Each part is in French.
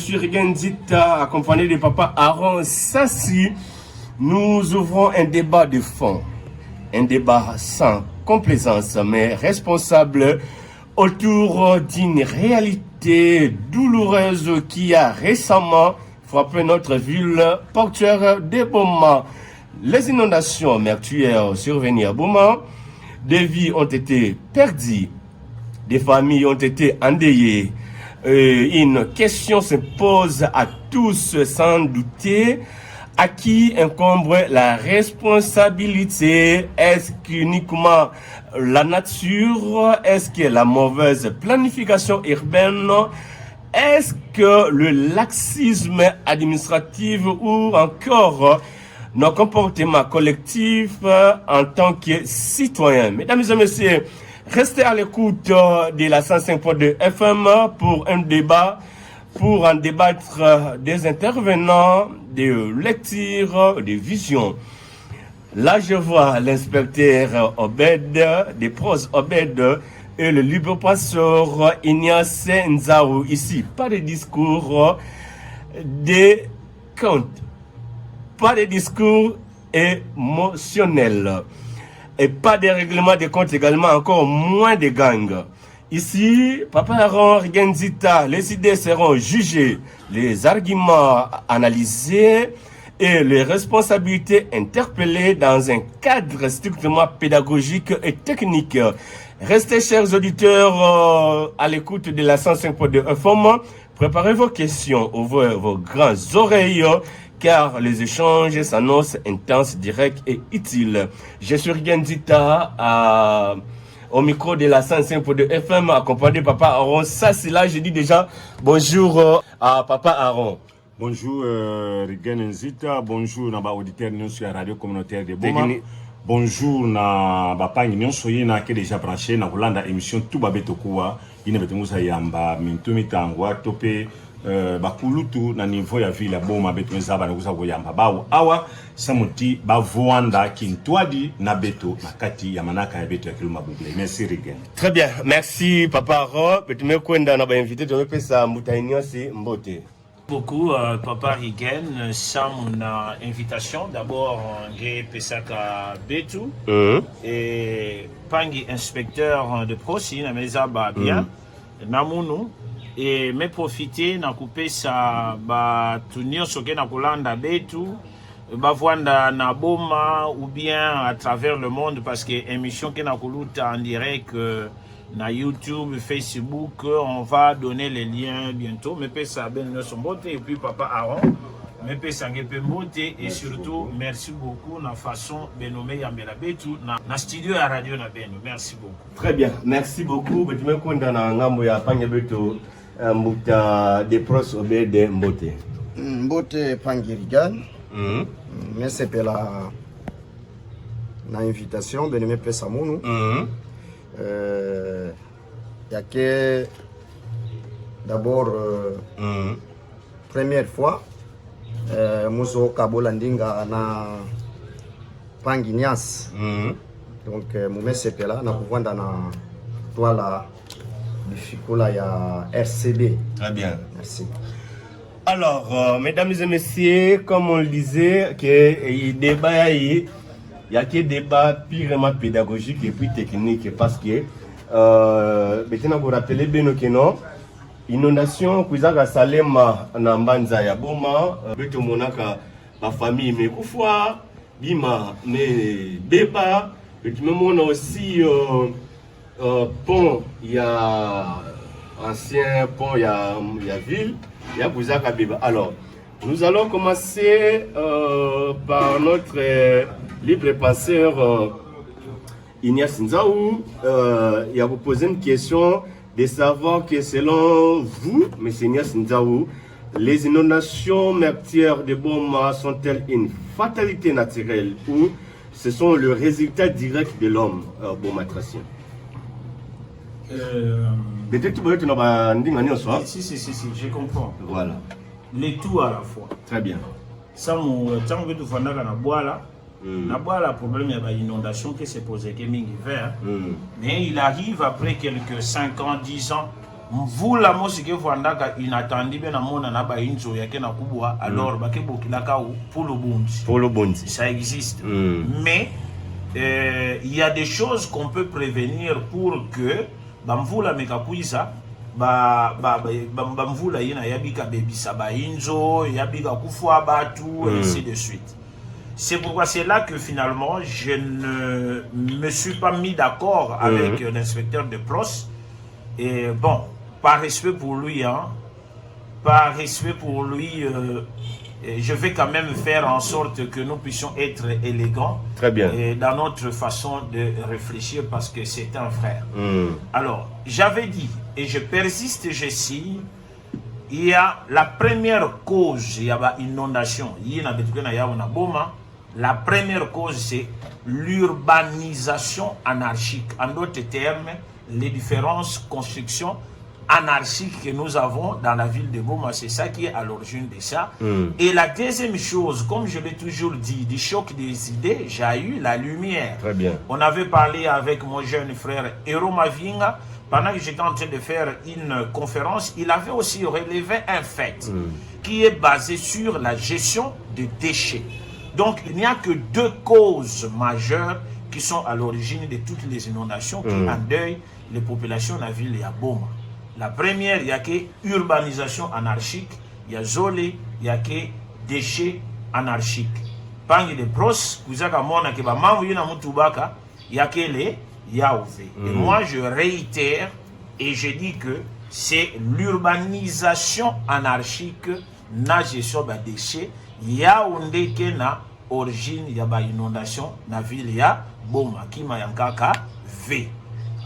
suis Rigenzita, accompagné de papa Aaron Sassi. Nous ouvrons un débat de fond, un débat sans complaisance, mais responsable autour d'une réalité douloureuse qui a récemment frappé notre ville portuaire de Boma. Les inondations meurtrières survenues à Boma, des vies ont été perdues, des familles ont été endeuillées. Une question se pose à tous sans douter. À qui incombe la responsabilité? Est-ce qu'uniquement la nature? Est-ce que la mauvaise planification urbaine? Est-ce que le laxisme administratif ou encore nos comportements collectifs en tant que citoyens? Mesdames et messieurs, restez à l'écoute de la 105.2 FM pour un débat, pour en débattre des intervenants, des lectures, des visions. Là, je vois l'inspecteur Obed, des pros Obed et le libre-passeur Ignace Nzaou. Ici, pas de discours, des contes, pas de discours émotionnels. Et pas de règlement de compte également, encore moins de gangs. Ici, Papa Aaron Rigenzita, les idées seront jugées, les arguments analysés et les responsabilités interpellées dans un cadre strictement pédagogique et technique. Restez, chers auditeurs, à l'écoute de la 105.2 FM. Préparez vos questions, ouvrez vos grandes oreilles, car les échanges s'annoncent intenses, directs et utiles. Je suis Rigenzita au micro de la 105.2 FM, accompagné de Papa Aaron. Ça, c'est là, je dis déjà bonjour à Papa Aaron. Bonjour Rigenzita, bonjour à l'auditeur sur la radio communautaire de Boma. Bonjour na bapangi nyonso yina ke déjà branché na kolanda émission Tuba Betokuwa ina betungusa yamba mintu mitangwa tope bakulutu na niveau ya ville ya Boma beto nzaba na kuza koyamba bawo awa samuti bavwanda kintwadi na beto na kati ya manaka ya beto ya Kiluma Bouble. Merci Rigen. Très bien, merci Papa Aaron. Betume kwenda na ba invité to pesa mutainyo si mbote. Beaucoup Papa Rigen, sans mon invitation. D'abord, j'ai Pesaka Betu et Pangi inspecteur de Prosi, na meza ba bien, Namunu et me profiter na couper ça ba tunir soke na kolanda Betu, ba vwanda na Boma ou bien à travers le monde parce que émission qui na koluta en direct na YouTube, Facebook, on va donner les liens bientôt. Mais ça ben son beauté et puis Papa Aaron, mais ça ngepé beauté et surtout merci beaucoup na façon benomé Yambela Betu na studio à radio na beno. Merci beaucoup. Très bien, merci beaucoup. Betume kwenda na ngambo ya Pange Betu muta de pros obede mbote. Mbote Pangirigan. Merci pour la invitation benomé pesa munu. Il y a que d'abord première fois Muso Kabolandinga na Panginias donc mume sepela na kuvanda na toile bifikola ya RCB. Très bien, merci. Alors mesdames et messieurs, comme on le disait que il débat il y a que débat purement pédagogique et puis technique parce que maintenant vous rappelez bien que non inondation kuizaka Salema na Mbanza ya Boma beto monaka ma famille me kufwa bima me beba et même on a aussi pont il y a ancien pont il y a ville il y a kuizaka beba. Alors nous allons commencer par notre libre penseur Ignace Nzaou. Il a vous posé une question de savoir que selon vous, M. Ignace Nzaou, les inondations meurtrières de Boma sont-elles une fatalité naturelle ou ce sont le résultat direct de l'homme bomatracien? Peut-être que tu n'as pas dit Si, je comprends. Voilà. Les tout à la fois. Très bien. Ça, tant que tu fais na bois le problème il y a une inondation qui s'est posée qui est hiver. Mais il arrive après quelques 5 ans, 10 ans, mvula mosike vwandaka inatandi be na mona na ba inzo yake na kubwa alors ba ke bokilaka pour le bondi ça existe mais il y a des choses qu'on peut prévenir pour que ba mvula mekakuisa ba mvula yina yabika bebisa ba inzo yabika kufwa batu et ainsi de suite. C'est pourquoi c'est là que finalement je ne me suis pas mis d'accord avec l'inspecteur de PROS. Et bon, par respect pour lui, je vais quand même faire en sorte que nous puissions être élégants. Très bien. Dans notre façon de réfléchir parce que c'est un frère. Alors, j'avais dit, et je persiste, je signe, il y a la première cause, il y a une inondation. La première cause, c'est l'urbanisation anarchique. En d'autres termes, les différentes constructions anarchiques que nous avons dans la ville de Boma, c'est ça qui est à l'origine de ça. Et la deuxième chose, comme je l'ai toujours dit, du choc des idées, j'ai eu la lumière. Très bien. On avait parlé avec mon jeune frère Ero Mavinga, pendant que j'étais en train de faire une conférence, il avait aussi relevé un fait qui est basé sur la gestion des déchets. Donc, il n'y a que deux causes majeures qui sont à l'origine de toutes les inondations qui endeuillent les populations de la ville de Boma. La première, il y a que urbanisation anarchique, il y a zolé, il y a que déchets anarchiques. Parmi les pros, vous avez que il y a que les Yaouvé. Et moi, je réitère et je dis que c'est l'urbanisation anarchique, na gestion des déchets. Yaoundé qui na origine ya ba inondation na ville ya Boma qui m'a yankaka V.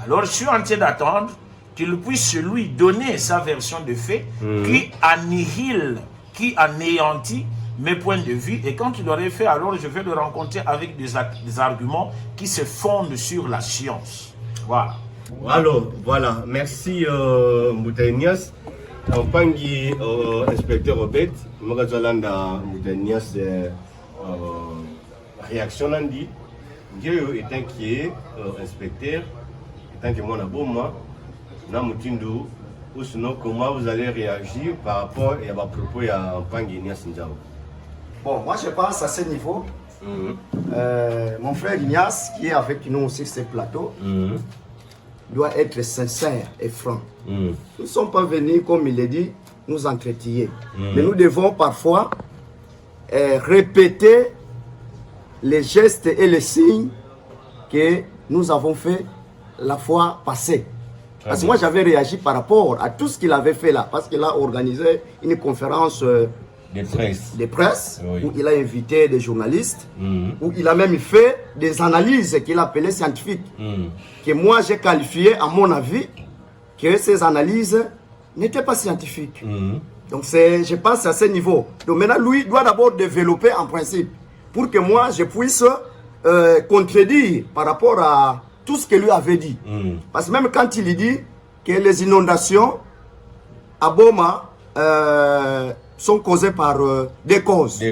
Alors je suis en train d'attendre qu'il puisse lui donner sa version de fait qui annihile, qui anéantit mes points de vue, et quand il aurait fait, alors je vais le rencontrer avec des arguments qui se fondent sur la science. Voilà. Alors voilà, merci Moutainias. En tant qu'inspecteur Robert, je vais réaction Nandi. Je est inquiet, inspecteur, étant que moi, ou sinon, comment vous allez réagir par rapport à vos propos à Panginias Ndjao? Bon, moi je pense à ce niveau. Mon frère Ignace, qui est avec nous sur ce plateau, doit être sincère et franc. Nous ne sommes pas venus, comme il l'a dit, nous entretiller. Mais nous devons parfois répéter les gestes et les signes que nous avons fait la fois passée. Parce que moi j'avais réagi par rapport à tout ce qu'il avait fait là, parce qu'il a organisé une conférence de presse où il a invité des journalistes, où il a même fait des analyses qu'il appelait scientifiques, que moi j'ai qualifié à mon avis que ces analyses n'étaient pas scientifiques. Donc je pense à ce niveau. Donc maintenant lui doit d'abord développer en principe pour que moi je puisse contredire par rapport à tout ce que lui avait dit. Parce que même quand il dit que les inondations à Boma sont causées par des causes.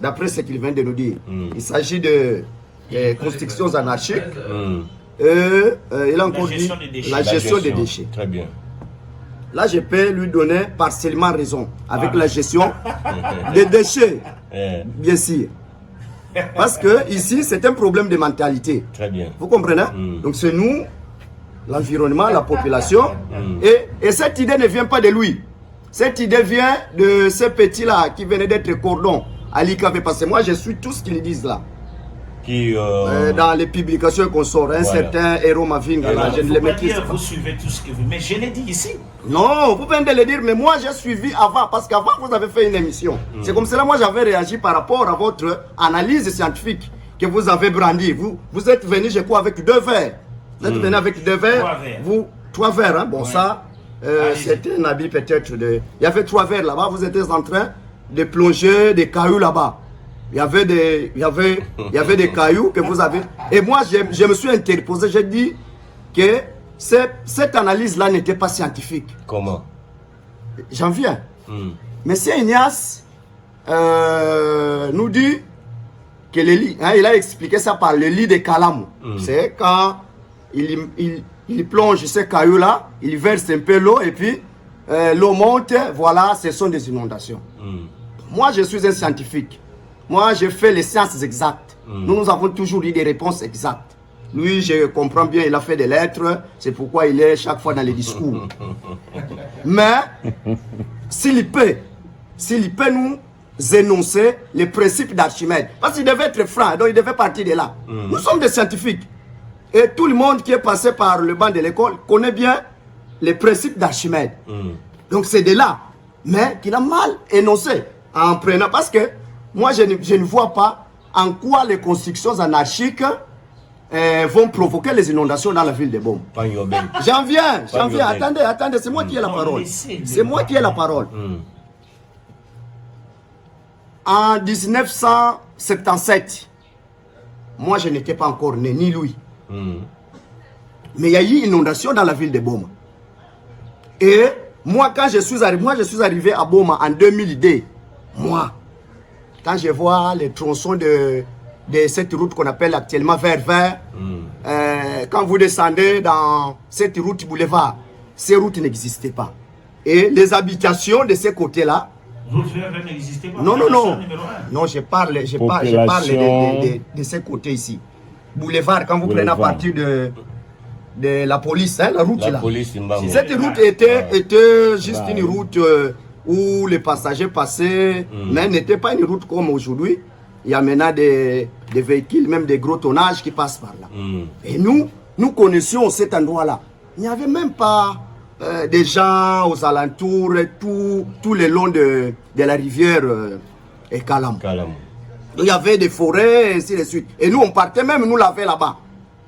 D'après ce qu'il vient de nous dire. Il s'agit de constructions anarchiques. Il a encore dit la gestion des déchets. Très bien. Là, je peux lui donner partiellement raison avec la gestion des déchets. Bien sûr. Parce que ici, c'est un problème de mentalité. Très bien. Vous comprenez? Donc c'est nous, l'environnement, la population. Et cette idée ne vient pas de lui. Cette idée vient de ce petit-là qui venait d'être cordon à l'IKV. Parce que moi, je suis tout ce qu'ils disent là. Dans les publications qu'on sort, un certain Ero Mavinga, je ne le maîtrise pas. Vous suivez tout ce que vous... Mais je l'ai dit ici. Non, vous venez de le dire, mais moi j'ai suivi avant, parce qu'avant vous avez fait une émission. C'est comme cela moi j'avais réagi par rapport à votre analyse scientifique que vous avez brandie. Vous êtes venu, je crois, avec 2 verres. Vous êtes venu avec 2 verres. 3 verres, hein. Bon, ça, c'était un habit peut-être de... Il y avait 3 verres là-bas, vous étiez en train de plonger des cailloux là-bas. Il y avait des cailloux que vous avez. Et moi, je me suis interposé, j'ai dit que cette analyse-là n'était pas scientifique. Comment? J'en viens. Monsieur Ignace nous dit que le lit, il a expliqué ça par le lit de Kalamou. C'est quand il il plonge ces cailloux-là, il verse un peu l'eau et puis l'eau monte, voilà, ce sont des inondations. Moi, je suis un scientifique. Moi, je fais les sciences exactes. Nous avons toujours eu des réponses exactes. Lui, je comprends bien, il a fait des lettres, c'est pourquoi il est chaque fois dans les discours. Mais, s'il peut nous énoncer les principes d'Archimède, parce qu'il devait être franc, donc il devait partir de là. Nous sommes des scientifiques. Et tout le monde qui est passé par le banc de l'école connaît bien les principes d'Archimède. Donc c'est de là. Mais qu'il a mal énoncé en prenant. Parce que moi, je ne vois pas en quoi les constructions anarchiques vont provoquer les inondations dans la ville de Boma. J'en viens. Attendez, c'est moi qui ai la parole. C'est moi qui ai la parole. En 1977, moi je n'étais pas encore né, ni lui. Mais il y a eu une inondation dans la ville de Boma. Et moi, quand je suis arrivé à Boma en 2002, quand je vois les tronçons de cette route qu'on appelle actuellement vert, quand vous descendez dans cette route boulevard, ces routes n'existaient pas. Et les habitations de ces côtés-là, non, je parle de ces côtés ici. Boulevard, quand vous prenez à partir de la police, hein, la route là. Cette route était juste une route où les passagers passaient, mais n'était pas une route comme aujourd'hui. Il y a maintenant des véhicules, même des gros tonnages qui passent par là. Et nous connaissions cet endroit-là. Il n'y avait même pas des gens aux alentours, tout le long de la rivière Kalam. Il y avait des forêts, et ainsi de suite. Et nous, on partait même nous laver là-bas.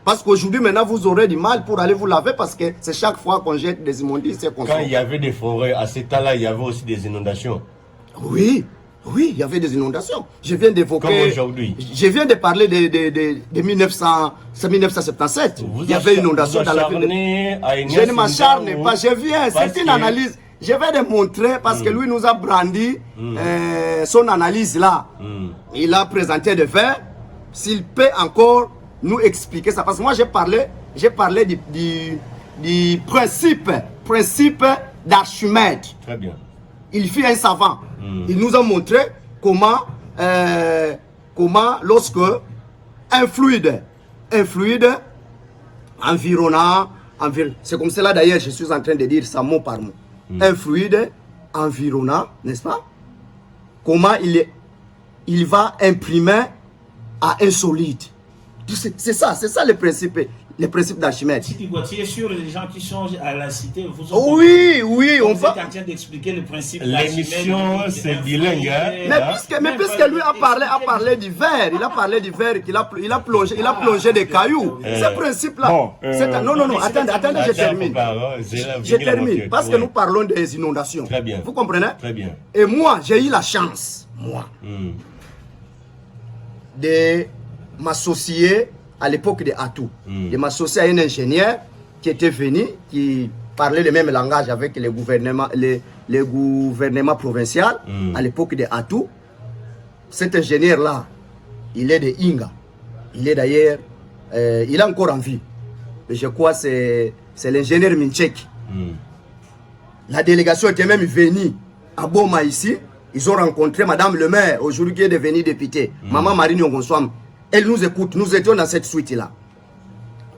Parce qu'aujourd'hui, maintenant, vous aurez du mal pour aller vous laver parce que c'est chaque fois qu'on jette des immondices. Quand il y avait des forêts, à cet temps-là, il y avait aussi des inondations. Oui, il y avait des inondations. Je viens d'évoquer... Comme aujourd'hui. Je viens de parler de 1977. Il y avait une inondation dans la ville. Je ne m'acharne pas, je viens. C'est une analyse. Je vais démontrer parce que lui nous a brandi son analyse là. Il a présenté des faits. S'il peut encore nous expliquer ça. Parce que moi j'ai parlé du principe d'Archimède. Très bien. Il fut un savant. Il nous a montré comment lorsque un fluide environnant, c'est comme cela d'ailleurs je suis en train de dire ça mot par mot. Un fluide environnant, n'est-ce pas? Comment il va imprimer à un solide. C'est ça le principe d'Archimède. Tu es sûr les gens qui sont à la cité vous ont oui, on va. Vous êtes en train d'expliquer le principe d'Archimède. L'émission, c'est bilingue. Mais puisque lui a parlé du verre, il a plongé des cailloux. Ce principe-là. Non, attendez, je termine. Je termine. Parce que nous parlons des inondations. Très bien. Vous comprenez? Très bien. Et moi, j'ai eu la chance, de m'associer à l'époque de Atou, de m'associer à un ingénieur qui était venu, qui parlait le même langage avec les gouvernements provinciaux à l'époque de Atou. Cet ingénieur-là, il est de Inga. Il est d'ailleurs, il est encore en vie. Mais je crois que c'est l'ingénieur Minchek. La délégation était même venue à Boma ici. Ils ont rencontré Madame le maire, aujourd'hui qui est devenue députée, Maman Marine Yongonswam. Elle nous écoute, nous étions dans cette suite-là.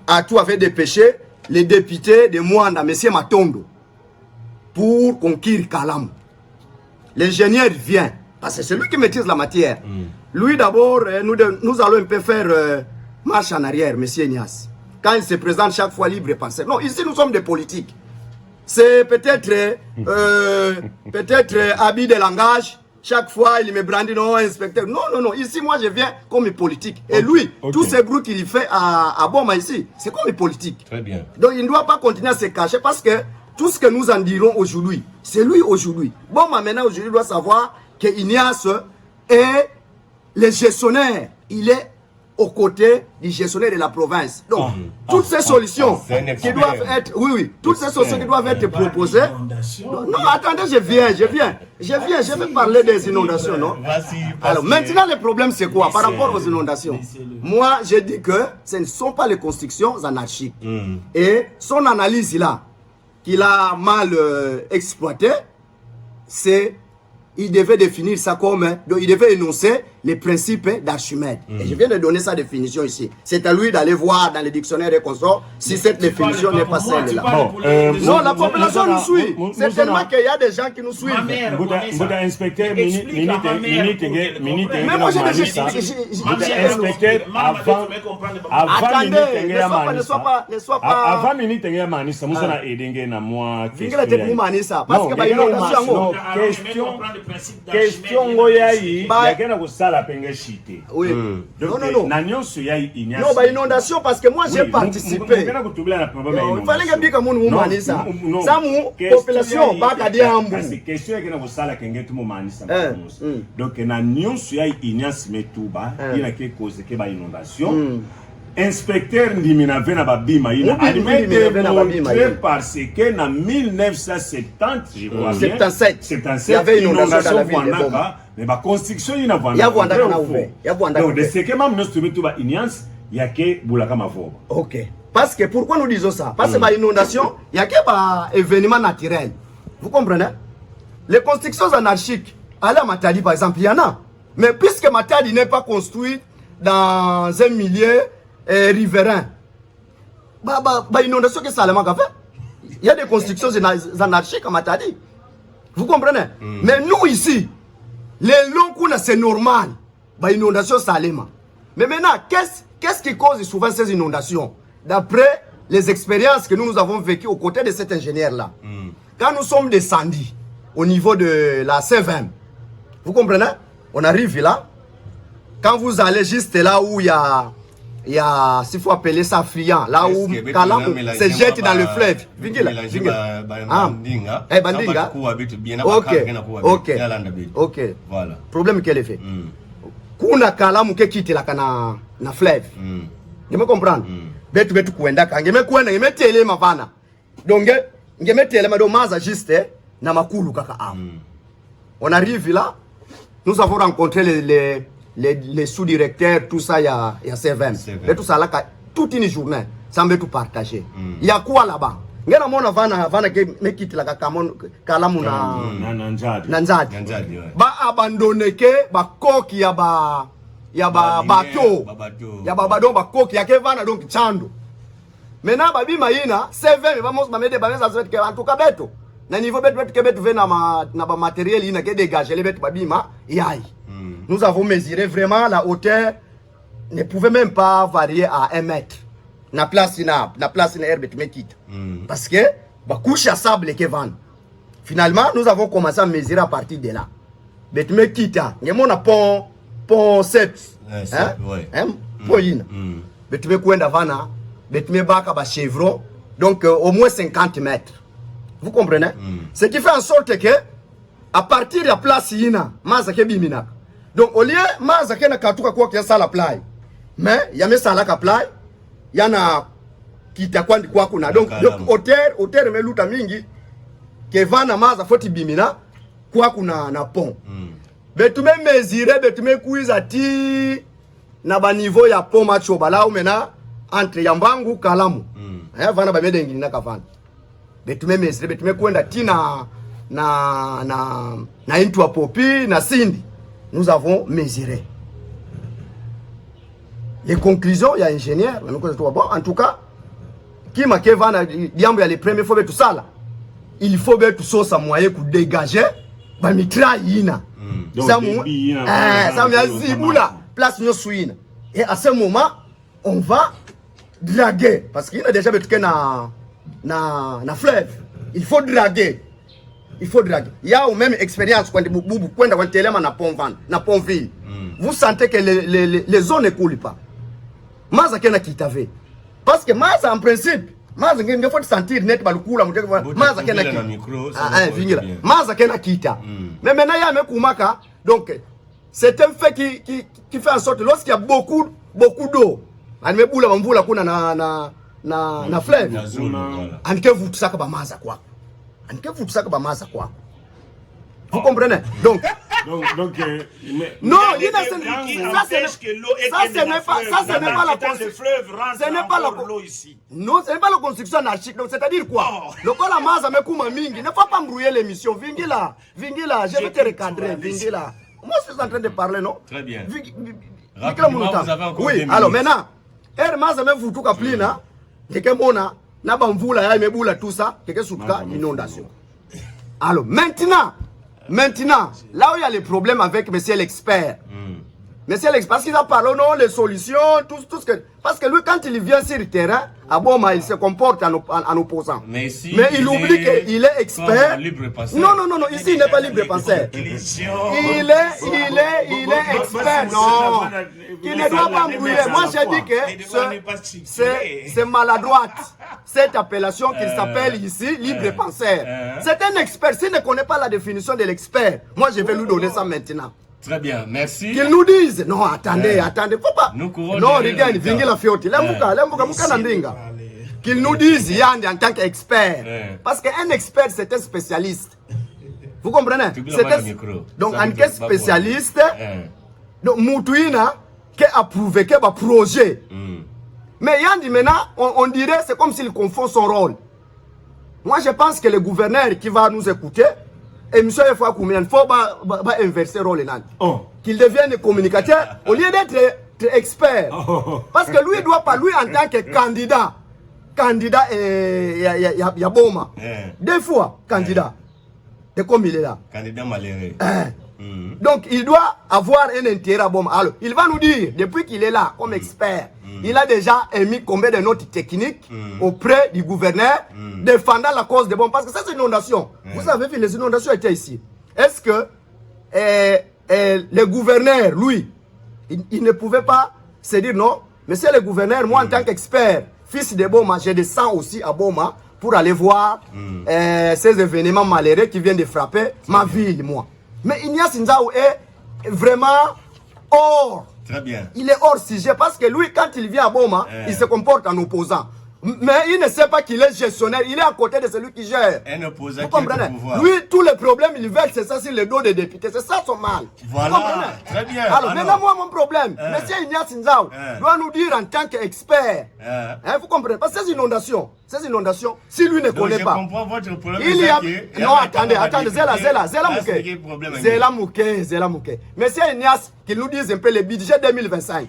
Atou avait dépêché les députés de Mwanda, M. Matondo, pour conquérir Kalam. L'ingénieur vient, parce que c'est lui qui maîtrise la matière. Lui d'abord, nous allons un peu faire marche en arrière, M. Ignace. Quand il se présente chaque fois libre et penseur. Non, ici nous sommes des politiques. C'est peut-être habit de langage. Chaque fois, il me brandit, non, inspecteur. Non. Ici, moi, je viens comme politique. Et lui, tous ces groupes qu'il fait à Boma ici, c'est comme politique. Très bien. Donc, il ne doit pas continuer à se cacher parce que tout ce que nous en dirons aujourd'hui, c'est lui aujourd'hui. Boma, maintenant, aujourd'hui, doit savoir que Ignace est le gestionnaire. Il est aux côtés du gestionnaire de la province. Donc, toutes ces solutions qui doivent être, toutes ces solutions qui doivent être proposées. Non, attendez, je vais parler des inondations, non? Alors, maintenant, le problème, c'est quoi par rapport aux inondations? Moi, je dis que ce ne sont pas les constructions anarchiques. Et son analyse là, qu'il a mal exploité, c'est il devait définir ça comme, donc il devait énoncer les principes d'Archimède. Et je viens de donner sa définition ici. C'est à lui d'aller voir dans les dictionnaires et consorts si cette définition n'est pas celle-là. Non, la population nous suit. C'est tellement qu'il y a des gens qui nous suivent. Mais moi, question ngoyayi yakena kusala penge shite. Oui. Non. Na nyonso yayi inyasi. Non, inondation parce que moi j'ai participé. Il fallait que bika munu mumanisa. Samu population baka diambu. Parce que question yakena kusala kenge tu mumanisa. Donc na nyonso yayi inyasi metuba ina ke cause ke ba inondation. Inspecteur Ndimina vena babima ina admetté parce que en 1970 je crois bien 77 il y avait une inondation dans la ville de Boma mais ba construction ina vanda donc de ce que même nous tout ba ignorance ya ke bulaka mavoba. OK, parce que pourquoi nous disons ça? Parce que ba inondation ya ke ba événement naturel, vous comprenez? Les constructions anarchiques à la Matadi par exemple il y en a, mais puisque Matadi n'est pas construite dans un milieu riverain, inondation que Salama a fait. Il y a des constructions anarchiques à Matadi. Vous comprenez? Mais nous ici, les longs c'est normal. Inondation Salema. Mais maintenant, qu'est-ce qui cause souvent ces inondations? D'après les expériences que nous avons vécues aux côtés de cet ingénieur-là. Quand nous sommes descendus au niveau de la C20, vous comprenez? On arrive là. Quand vous allez juste là où il y a, s'il faut appeler ça friand, là où Kalam se jette dans le fleuve. Bandinga. Ok. Voilà. Problème qu'elle fait. Kuna Kalam ke quitte la na fleuve. Je me comprends. Betu kuenda ka. Ngeme kuenda ngeme tele mavana. Donc ngeme tele mado maza juste na makulu kaka am. On arrive là, nous avons rencontré les sous-directeurs, tout ça, il y a C20. Et tout ça, là, toute une journée, ça me tout partager. Il y a quoi là-bas? Il y a mon avant qui me quitte la Kalamuna Nanzadi. Ba abandonné que, ba koki ya ba bateau. Ya ba badon ba koki ya ke vana donc chando. Maintenant, ba bima ina, C20, vamos ba mede ba meza que en tout cas beto. Na niveau beto ke beto vena na ba matériel ina ke dégager les beto ba bima, yai. Nous avons mesuré vraiment la hauteur ne pouvait même pas varier à 1 mètre. La place ina herbe tu me quitte. Parce que ba couche à sable que van. Finalement, nous avons commencé à mesurer à partir de là. Bet me quitte. Ngemo na pont 7. Point ina. Bet me kwenda vana, bet me baka ba chevron. Donc au moins 50 mètres. Vous comprenez? Ce qui fait en sorte que à partir de la place ina, maza ke bimina. Donc au lieu maza kena katuka kwa kiasa la play, mais il y a mes salaka play, il y en a qui t'a quoi kuna. Donc hauteur me luta mingi ke vana maza foti bimina kwa kuna na pont. Betume mesurer betume kuiza ti na ba niveau ya pont macho bala ou mena entre Yambangu Kalamu. Vana ba mede ngini na kavana. Betume mesurer betume kwenda ti na into popi na Sindi. Nous avons mesuré. Les conclusions, il y a un ingénieur. Bon, en tout cas, qui m'a dit que les premiers fois tout ça là, il faut que tout ça soit moyen pour dégager, bah mitraille. Ça m'a ziboula, place nous suine. Et à ce moment, on va draguer parce qu'il y a déjà besoin na fleuve. Il faut draguer. Il faut draguer. Il y a même expérience quand on téléma na Pontville. Vous sentez que les zones ne coulent pas. Maza kena kitave. Parce que Maza en principe, Maza il faut sentir net ba lukula Maza kena kita. Maza kena kita. Mais maintenant il y a un kumaka donc c'est un fait qui fait en sorte lorsqu'il y a beaucoup beaucoup d'eau. Anime boula bambula kuna na fleuve. Anike vutusaka ba maza kwa. Anike vutusaka ba maza kwa. Vous comprenez? Donc non, il ça ce n'est pas la construction. Non, ce n'est pas la construction anarchique. Donc c'est-à-dire quoi? Le col la maza me kuma mingi. Ne faut pas embrouiller l'émission. Vingila, je vais te recadrer. Vingila. Moi je suis en train de parler, non? Très bien. Rapidement, vous avez encore oui, alors maintenant, maza me vutuka plina, keke mona na bamvula ya mebula tout ça, keke sutka inondation. Alors Maintenant, là où il y a les problèmes avec monsieur l'expert, monsieur l'expert, parce qu'il a parlé, non, les solutions, tout ce que... Parce que lui, quand il vient sur le terrain, à Boma, il se comporte en opposant. Mais il oublie qu'il est expert. Non, ici, il n'est pas libre penseur. Il est expert, non. Il ne doit pas embrouiller. Moi, j'ai dit que c'est maladroite. Cette appellation qu'il s'appelle ici, libre penseur. C'est un expert. S'il ne connaît pas la définition de l'expert, moi, je vais lui donner ça maintenant. Très bien, merci. Qu'ils nous disent, non, attendez, faut pas. Non, regarde, vingi la fiotti. Qu'ils nous disent, Yann, en tant qu'expert. Parce qu'un expert, c'est un spécialiste. Vous comprenez? Donc, un spécialiste, donc, Moutouina, qui a approuvé, qui a projet. Mais Yann dit maintenant, on dirait, c'est comme s'il confond son rôle. Moi, je pense que le gouverneur qui va nous écouter, et monsieur, il faut inverser le rôle. Qu'il devienne communicateur au lieu d'être expert. Parce que lui, il ne doit pas, lui, en tant que candidat, il y a Boma. Deux fois, candidat. Et comme il est là. Candidat malheureux. Donc, il doit avoir un intérêt à Boma. Alors, il va nous dire, depuis qu'il est là, comme expert, il a déjà émis combien de notes techniques auprès du gouverneur défendant la cause de Boma. Parce que ça, c'est une inondation. Vous avez vu, les inondations étaient ici. Est-ce que le gouverneur, lui, il ne pouvait pas se dire non, monsieur le gouverneur, moi en tant qu'expert, fils de Boma, je descends aussi à Boma pour aller voir ces événements malheureux qui viennent de frapper ma ville, moi. Mais Ignace Nzaou est vraiment hors. Très bien. Il est hors sujet parce que lui, quand il vient à Boma, il se comporte en opposant. Mais il ne sait pas qu'il est gestionnaire. Il est à côté de celui qui gère. Un opposant. Vous comprenez? Lui, tous les problèmes, il veut, c'est ça sur le dos des députés. C'est ça son mal. Voilà. Vous comprenez? Très bien. Alors, maintenant, moi, mon problème, monsieur Ignace Nzaou doit nous dire en tant qu'expert. Vous comprenez? Parce que ces inondations, si lui ne connaît pas. Je comprends votre problème. Il y a... Non, attendez, Zela Mouké. Monsieur Ignace, qu'il nous dise un peu le budget 2025.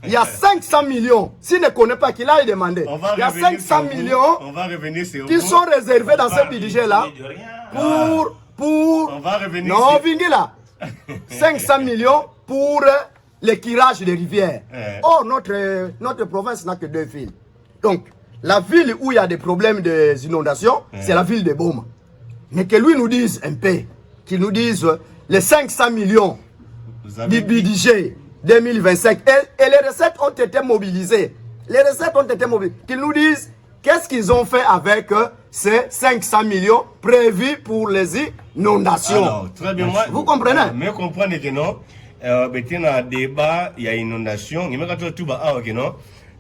Il y a 500 millions. S'il ne connaît pas, qu'il aille demander. Il y a 500 millions qui sont réservés dans ce budget-là pour... On va revenir non, Vingila. 500 millions pour l'équirage des rivières. Or, notre province n'a que 2 villes. Donc, la ville où il y a des problèmes d'inondation, c'est la ville de Boma. Mais que lui nous dise un peu, qu'il nous dise les 500 millions du budget 2025 et les recettes ont été mobilisées. Qu'ils nous disent qu'est-ce qu'ils ont fait avec ces 500 millions prévus pour les inondations. Alors, très bien. Vous comprenez? Mais comprenez que non. Il y a un débat, il y a inondation. Il y a tout non.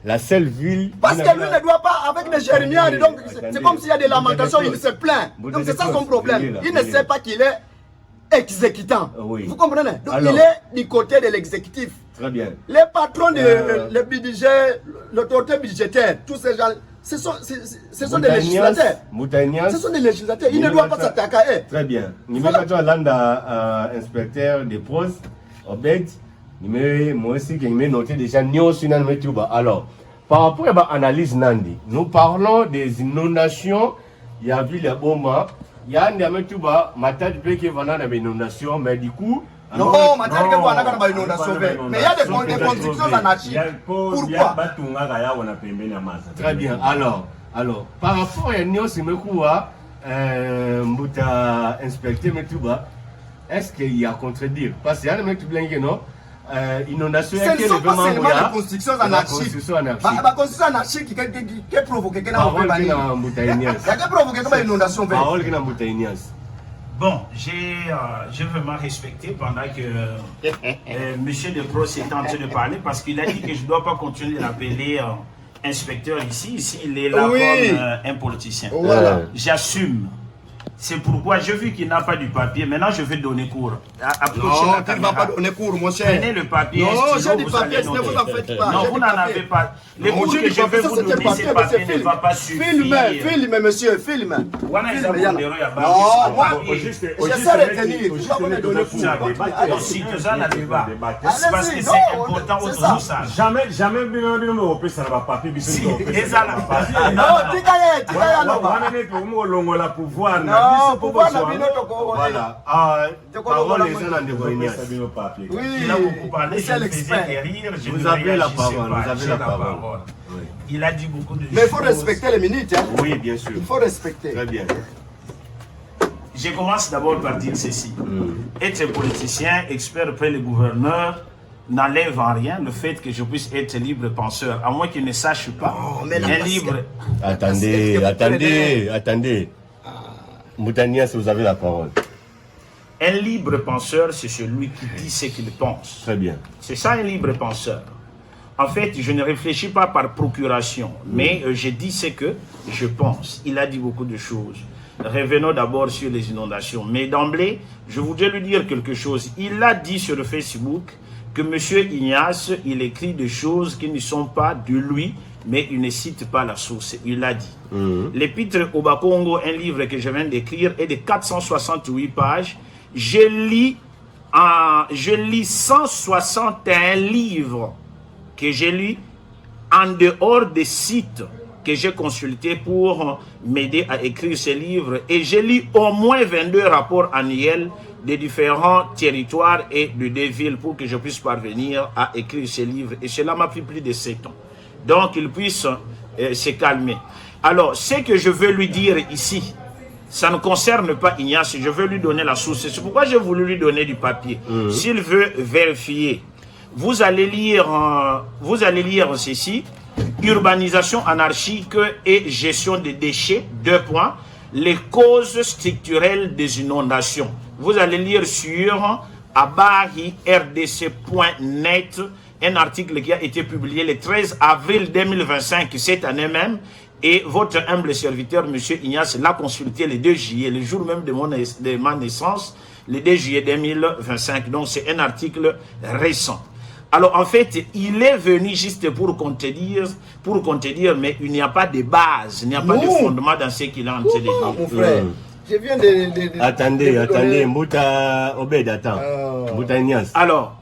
La seule ville... Parce que lui ne doit pas, avec les Jérémiades, donc c'est comme s'il y a des lamentations, il se plaint. Donc c'est ça son problème. Il ne sait pas qu'il est exécutant. Vous comprenez? Donc alors, il est du côté de l'exécutif. Très bien. Les patrons le budget, l'autorité budgétaire, tous ces gens, ce sont des législateurs. Ce sont des législateurs. Il ne doit pas s'attaquer à eux. Très bien. Nous avons un inspecteur de pros, Obed. Moi aussi, je vais noter déjà. Alors, par rapport à l'analyse Nandi, nous parlons des inondations. Il y a vu les Boma. Il y a des inondations, mais du coup. Non, mais il y a des constructions anarchiques. Pourquoi? Très bien. Alors, par rapport à Nyo Simekouwa, Mbouta inspecté Metouba, est-ce qu'il y a à contredire? Parce qu'il y a des mecs non? Inondation, ce ne sont pas seulement les constructions anarchiques. La construction anarchique qui est provoquée. Il y a qui provoqué comme inondation. Bon, j'ai vraiment respecté pendant que monsieur de Pros était en train de parler parce qu'il a dit que je ne dois pas continuer de l'appeler inspecteur ici. Ici, il est là comme un politicien. Voilà. J'assume. C'est pourquoi j'ai vu qu'il n'a pas du papier. Maintenant, je vais donner cours. Non, tu ne vas pas donner cours, mon cher. Prenez le papier. Non, j'ai du papier, ne vous en faites pas. Non, vous n'en avez pas. Les cours que je vais vous donner, ce papier ne va pas suffire. Filme, monsieur, filme. Non, moi, je sais retenir. Tu vas me donner cours. Si tu as le débat, c'est parce que c'est important au tout ça. Jamais, on peut ça va papier. Non, non, pouvoir la voilà. Parole les gens de Ignace. Oui, il a beaucoup parlé, je me faisais rire. Vous avez la parole, vous avez la parole. Il a dit beaucoup de choses. Mais il faut respecter les minutes. Hein. Oui, bien sûr. Il faut respecter. Très bien. Je commence d'abord par dire ceci. Être politicien, expert auprès du gouverneur, n'enlève en rien le fait que je puisse être libre penseur, à moins qu'il ne sache pas. Un libre. Attendez. Moutanias, vous avez la parole. Un libre penseur, c'est celui qui dit ce qu'il pense. Très bien. C'est ça un libre penseur. En fait, je ne réfléchis pas par procuration, mais je dis ce que je pense. Il a dit beaucoup de choses. Revenons d'abord sur les inondations. Mais d'emblée, je voudrais lui dire quelque chose. Il a dit sur le Facebook que M. Ignace, il écrit des choses qui ne sont pas de lui, mais il ne cite pas la source. Il l'a dit. L'Épître au Bakongo, un livre que je viens d'écrire, est de 468 pages. Je lis 161 livres que j'ai lus en dehors des sites que j'ai consultés pour m'aider à écrire ces livres. Et j'ai lu au moins 22 rapports annuels des différents territoires et de des villes pour que je puisse parvenir à écrire ces livres. Et cela m'a pris plus de 7 ans. Donc, il puisse se calmer. Alors, ce que je veux lui dire ici, ça ne concerne pas Ignace, je veux lui donner la source. C'est pourquoi j'ai voulu lui donner du papier. S'il veut vérifier, vous allez lire ceci, urbanisation anarchique et gestion des déchets, 2 points, les causes structurelles des inondations. Vous allez lire sur abahirDC.net, un article qui a été publié le 13 avril 2025, cette année même, et votre humble serviteur, M. Ignace, l'a consulté le 2 juillet, le jour même de ma naissance, le 2 juillet 2025. Donc, c'est un article récent. Alors, en fait, il est venu juste pour qu'on te dise, mais il n'y a pas de base, il n'y a pas de fondement dans ce qu'il a en train de dire. Mon frère, je viens de Attendez, Mouta Obed, attends. Mouta Ignace. Alors,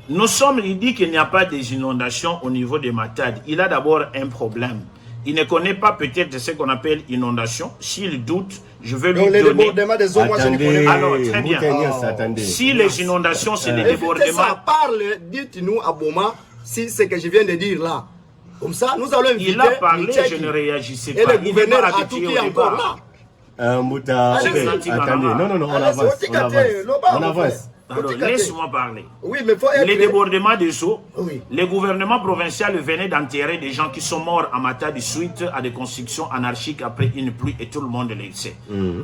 il dit qu'il n'y a pas des inondations au niveau de Matadi. Il a d'abord un problème. Il ne connaît pas peut-être ce qu'on appelle inondation. S'il doute, je vais lui donner... Les débordements des eaux, moi je ne connais pas. Alors, très bien. Si les inondations, c'est les débordements... Ça parle, dites-nous à Boma, si c'est que je viens de dire là. Comme ça, nous allons inviter... Il a parlé, je ne réagissais pas. Et le gouverneur a tout qui est encore là. Mouta, attendez, non, on avance. Alors, laisse-moi parler. Oui, mais faut être... Les débordements des eaux, oui. Le gouvernement provincial venait d'enterrer des gens qui sont morts à Matadi suite à des constructions anarchiques après une pluie et tout le monde le sait.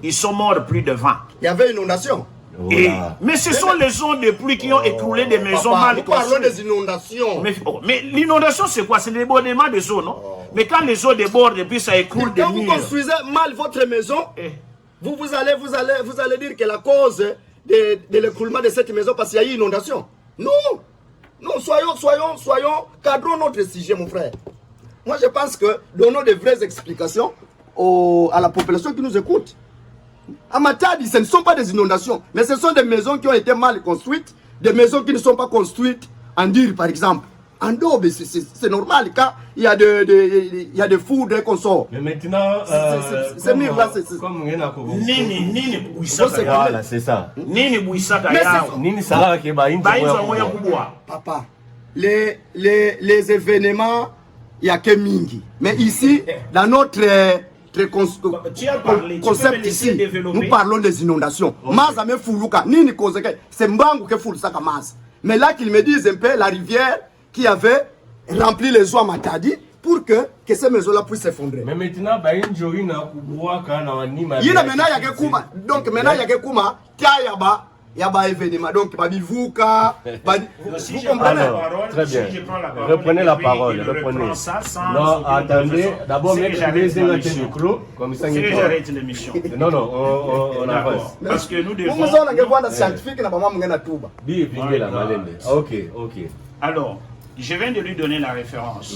Ils sont morts plus de 20. Il y avait une inondation. Mais ce sont les ondes de pluie qui ont écroulé des maisons mal construites. Nous parlons des inondations. Mais l'inondation, c'est quoi? C'est le débordement des eaux, non? Mais quand les eaux débordent et puis ça écroule des murs. Quand vous construisez mal votre maison, vous allez dire que la cause de l'écroulement de cette maison parce qu'il y a eu inondation. Non, soyons, cadrons notre sujet, mon frère. Moi, je pense que donnons de vraies explications à la population qui nous écoute. À Matadi, ce ne sont pas des inondations, mais ce sont des maisons qui ont été mal construites, des maisons qui ne sont pas construites en dur, par exemple. En Dobe, c'est normal quand il y a des foudres qu'on sort. Mais maintenant, c'est mieux là, c'est comme Nini Bouissaka. Voilà, c'est ça. Nini Bouissaka. Nini Sala qui va Papa, les événements, il n'y a que Mingi. Mais ici, dans notre concept ici, nous parlons des inondations. Maza me fuluka, Nini Kozeke, c'est Mbangu qui foule ça comme Maza. Mais là qu'ils me disent un peu la rivière qui avait rempli les eaux à Matadi, pour que ces maisons-là puissent s'effondrer. Mais maintenant, il y a une journée il y a maintenant il y a que Kuma. Donc maintenant il y a que Kuma. Il y a un événement. Donc vous comprenez? Très bien. Reprenez la parole. Reprenez. Non, attendez. D'abord, mettez le micro. Comme ça, j'arrête l'émission. Non, on avance. Parce que nous devons... Ok. Alors, je viens de lui donner la référence.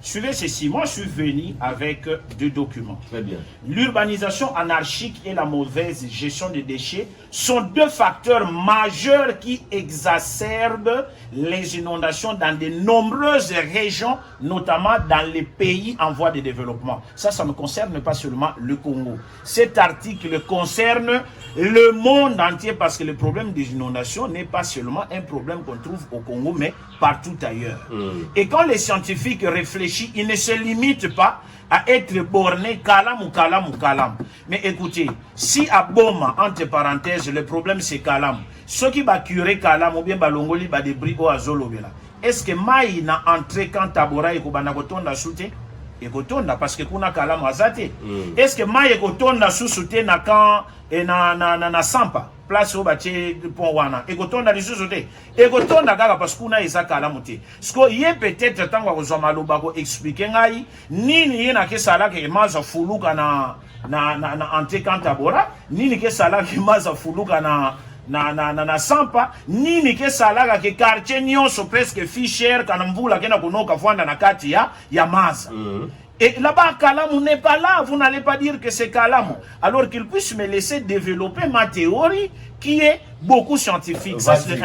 Suivez ceci. Moi, je suis venu avec 2 documents. Très bien. L'urbanisation anarchique et la mauvaise gestion des déchets sont 2 facteurs majeurs qui exacerbent les inondations dans de nombreuses régions, notamment dans les pays en voie de développement. Ça ne concerne pas seulement le Congo. Cet article concerne le monde entier parce que le problème des inondations n'est pas seulement un problème qu'on trouve au Congo, mais partout ailleurs. Et quand les scientifiques réfléchissent, ils ne se limitent pas à être bornés kalam ou kalam ou kalam. Mais écoutez, si à Boma, entre parenthèses, le problème c'est kalam, ceux qui va curer kalam ou bien balongoli va débris au azolobela, est-ce que maï na entré quand tabora et kubana kotonda soute? Et kotonda parce que kuna kalam azate. Est-ce que maï kotonda sous soute na quand et na sampa? Place au bâti pont wana et kotonda les sous-sotés et kotonda kaka parce qu'on a isa kalamuté ce que y peut-être tant que vous maloba ko expliquer ngai nini yena ke sala ke maza fuluka na ante kantabora nini ke sala ke maza fuluka na sampa nini ke sala ke quartier nyonso presque ficher kana mvula kena kunoka vwanda na kati ya maza. Et là-bas, Kalamou n'est pas là. Vous n'allez pas dire que c'est Kalamou. Alors qu'il puisse me laisser développer ma théorie qui est beaucoup scientifique. Ça, c'est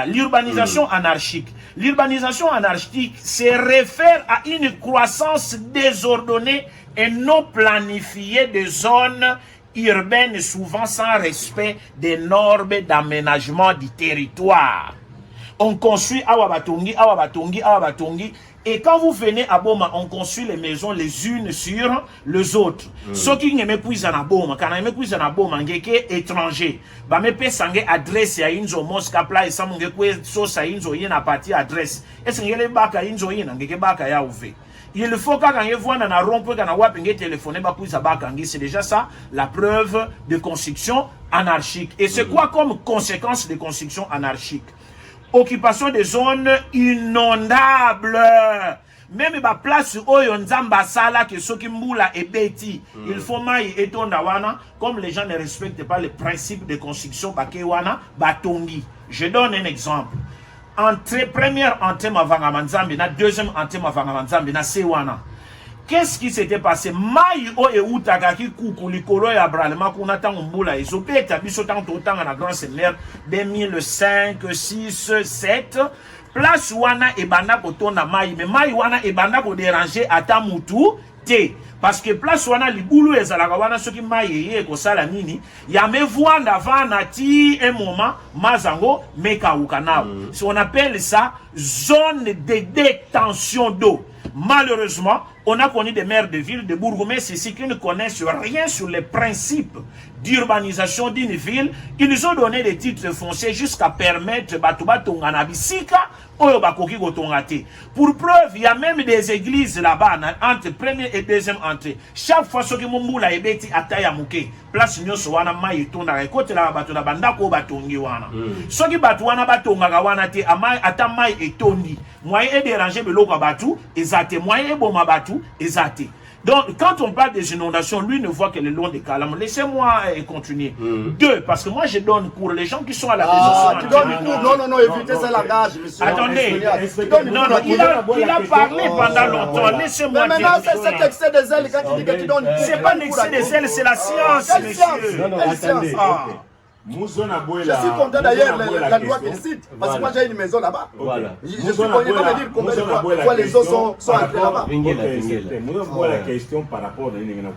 l'urbanisation anarchique. L'urbanisation anarchique se réfère à une croissance désordonnée et non planifiée des zones urbaines, souvent sans respect des normes d'aménagement du territoire. On construit Awabatongi. Et quand vous venez à Boma, on construit les maisons les unes sur les autres. Ceux qui ne m'épuisent à Boma, quand ils m'épuisent à Boma, ils sont étrangers. Bah, me pèse une adresse à Inzo, Mosca, Pla, et ça, mon gars, sauce à Inzo, il y a une partie adresse. Est-ce qu'il y a les bacs à Inzo, il y a un bac à Yaouvé? Il faut quand il voit dans la rompe, quand on voit téléphoner, c'est déjà ça, la preuve de construction anarchique. Et c'est quoi comme conséquence de construction anarchique? Occupation des zones inondables. Même la place où il y a sala que ceux qui moula et bêtis, il faut maï et tondawana, comme les gens ne respectent pas les principes de construction, bakewana, batongi. Je donne un exemple. Première entrée mavangamanzambi, na deuxième entrée mavangamanzambi, na sewana. Qu'est-ce qui s'était passé? Maï o e utagaki kuku likolo ya bralema kuna tango mbula ezo peta biso tango totanga na Grand Seigneur 2005, 6, 7. Place wana ebanda kotonda maï, mais maï wana ebanda ko déranger ata mutu te. Parce que place wana libulu ezalaka wana soki maï ye ko sala nini, ya me vwanda vana ti un moment mazango meka ukanao. Si on appelle ça zone de détention d'eau. Malheureusement, on a connu des maires de ville, de bourgmestres ici qui ne connaissent rien sur les principes d'urbanisation d'une ville. Ils nous ont donné des titres fonciers jusqu'à permettre Batouba Tongana Bisika Oyo Bakoki Gotongate. Pour preuve, il y a même des églises là-bas entre première et deuxième entrée. Chaque fois que Mumboula et Beti Ataya Mouke, place Nyoso Wana Maï Tona, côté la Batona Bandako Batongi Wana. Soki Batouana Batonga Wana Te, Ata Maï et Tondi. Moyen est dérangé de l'eau Batou, et Zate. Moyen est Boma Batou, et Zate. Donc, quand on parle des inondations, lui ne voit que le long des Kalam. Laissez-moi continuer. Deux, parce que moi je donne pour les gens qui sont à la maison. Tu donnes cours. Non, évitez ce langage, monsieur. Attendez. Non, il a parlé pendant longtemps. Laissez-moi dire. Mais maintenant, c'est cet excès des ailes quand tu dis que tu donnes cours. C'est pas l'excès des ailes, c'est la science, monsieur. Non, attendez. Je suis content d'ailleurs la loi qu'il cite, parce que moi j'ai une maison là-bas. Voilà. Je suis content de dire combien de fois les eaux sont entrées là-bas. Moi, la question par rapport à une.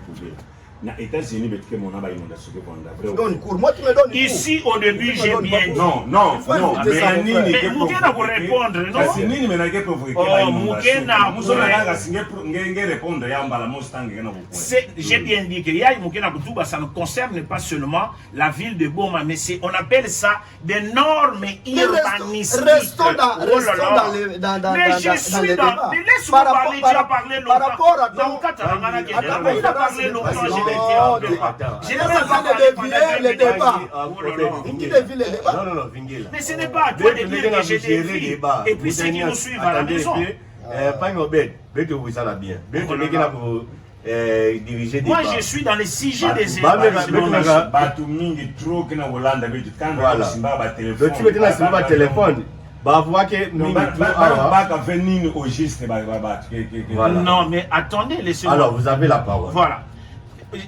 Na États-Unis, mais que mon abat inondation que Je donne cours. Moi, tu me donnes Ici, au début, j'ai bien dit. Non, mais Moukena pour répondre, non? C'est Nini, mais n'a pas provoqué. Oh, Moukena pour répondre. J'ai bien dit que Yaya Moukena Koutouba, ça ne concerne pas seulement la ville de Boma, mais on appelle ça des normes urbanistiques. Restons dans les mais je suis dans. Laisse-moi parler, tu as parlé longtemps. Par rapport à il a parlé longtemps, je n'ai pas parlé le débat. Non, Vingila. Mais ce n'est pas à toi de dire que j'ai des vies. Et puis ceux qui nous suivent à la maison. Pas Ngobet, Beto vous ça bien. Beto pour diriger des Moi je suis dans les sujets des Voilà. Tu mets sur le téléphone. Non, mais attendez, laissez-moi. Alors, vous avez la parole. Voilà.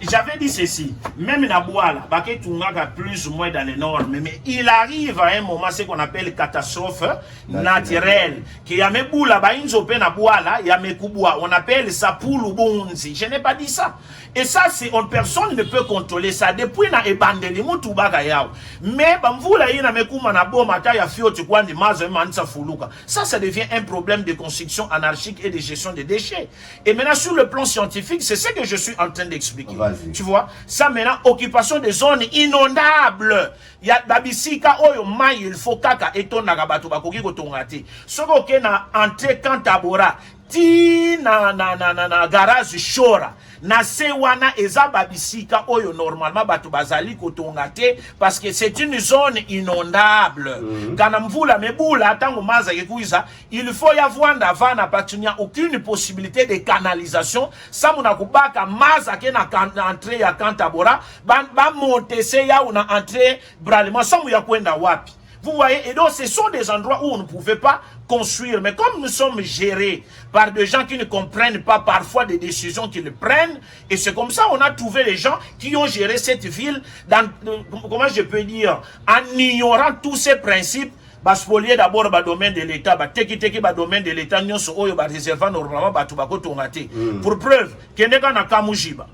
J'avais dit ceci, même Nabouala, Baké Tungaga plus ou moins dans les normes, mais il arrive à un moment ce qu'on appelle catastrophe naturelle. Qui y a mes boules là-bas, il y a mes coubois, on appelle ça poulubunzi. Je n'ai pas dit ça. Et ça, personne ne peut contrôler ça. Depuis na ebandeli mutu baga yao. Mais bamvula ina mekuma na boma ta ya fio tu kwandi mazo manisa fuluka. Ça devient un problème de construction anarchique et de gestion des déchets. Et maintenant sur le plan scientifique, c'est ce que je suis en train d'expliquer. Tu vois, ça maintenant occupation des zones inondables. Il y a babisika oyo mai il faut kaka etona gabato bakoki kotongati. Soko ke na entrée Kantabora ti na garage Shora. Na se wana eza babisika oyo normalement batu bazali kotongate parce que c'est une zone inondable. Kana mvula mebula tango maza yekuiza, il faut y avoir avant na patunia aucune possibilité de canalisation. Ça muna kubaka maza ke na entrée ya Kantabora, ba monter se ya una entrée bralema ça ya kwenda wapi. Vous voyez, et donc ce sont des endroits où on ne pouvait pas construire. Mais comme nous sommes gérés par des gens qui ne comprennent pas parfois des décisions qu'ils prennent, et c'est comme ça qu'on a trouvé les gens qui ont géré cette ville, dans, comment je peux dire, en ignorant tous ces principes. Spolier d'abord le domaine de l'État, le domaine de l'État, nous sommes réservés normalement pour preuve, qu'il y a na Kamujiba,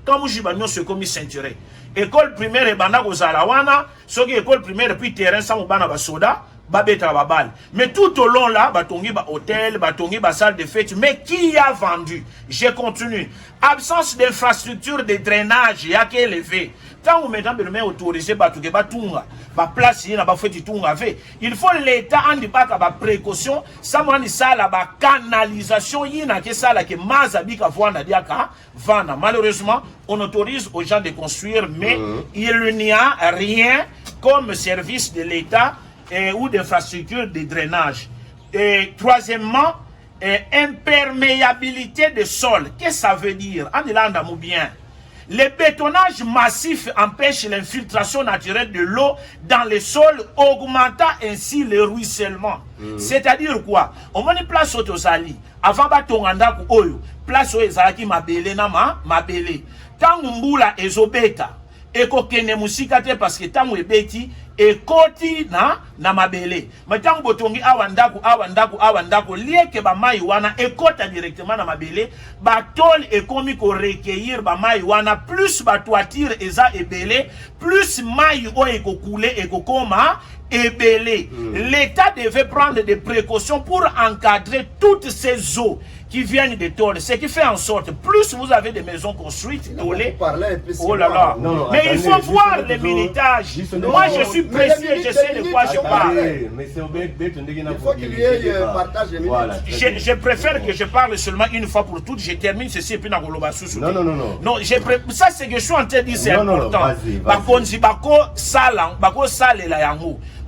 nous sommes commis ceinturés. École primaire et banda kozalawana, ce qui école primaire puis terrain sans bana basoda, babeta babal. Mais tout au long là, batongi ba hôtel, batongi ba salle de fête, mais qui a vendu? Je continue. Absence d'infrastructure de drainage, il y a qu'à élever. Tant que maintenant le maire autorisé batuke batunga, ba place yi na ba feti tunga ve. Il faut l'État andi baka ba précaution, ça mani sala ba canalisation yi na ke sala ke mazabika vwana diaka vana. Malheureusement, on autorise aux gens de construire, mais il n'y a rien comme service de l'État ou d'infrastructure de drainage. Et troisièmement, imperméabilité des sols. Qu'est-ce que ça veut dire? Anilanda mou bien. Le bétonnage massif empêche l'infiltration naturelle de l'eau dans les sols, augmentant ainsi le ruissellement. C'est-à-dire quoi? On va une place au Tosali. Avant batonganda ku oyo, place au ezalaki mabele na mabele. Tangu mbula ezobeta, eko kene musika te parce que tangu ebeti ekoti na mabele. Mais tangu botongi awandaku lieke ba mai wana ekota directement na mabele, batol ekomi ko recueillir ba mai wana plus ba toiture eza ebele, plus mai o eko couler eko koma ebele. L'État devait prendre des précautions pour encadrer toutes ces eaux qui viennent des tôles, ce qui fait en sorte, plus vous avez des maisons construites, tôlées, oh là là, mais il faut voir les militages. Moi je suis précis et je sais de quoi je parle. Il faut qu'il y ait partage des militages. Je préfère que je parle seulement une fois pour toutes, je termine ceci et puis non. Ça c'est que je suis en train de dire, c'est important.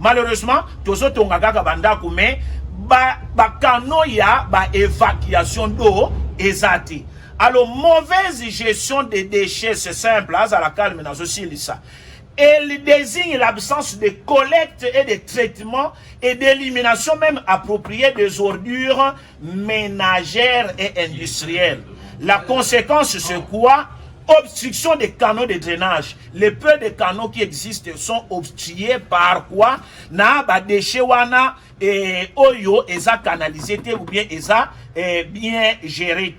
Malheureusement, tous autres ont bandako, mais kano ya évacuation d'eau ezati. Alors mauvaise gestion des déchets, c'est simple, à la calme dans aussi ça. Elle désigne l'absence de collecte et de traitement et d'élimination même appropriée des ordures ménagères et industrielles. La conséquence c'est quoi? Obstruction des canaux de drainage. Les peu de canaux qui existent sont obstrués par quoi? Na ba déchets wana oyo eza canalisé ou bien eza bien géré.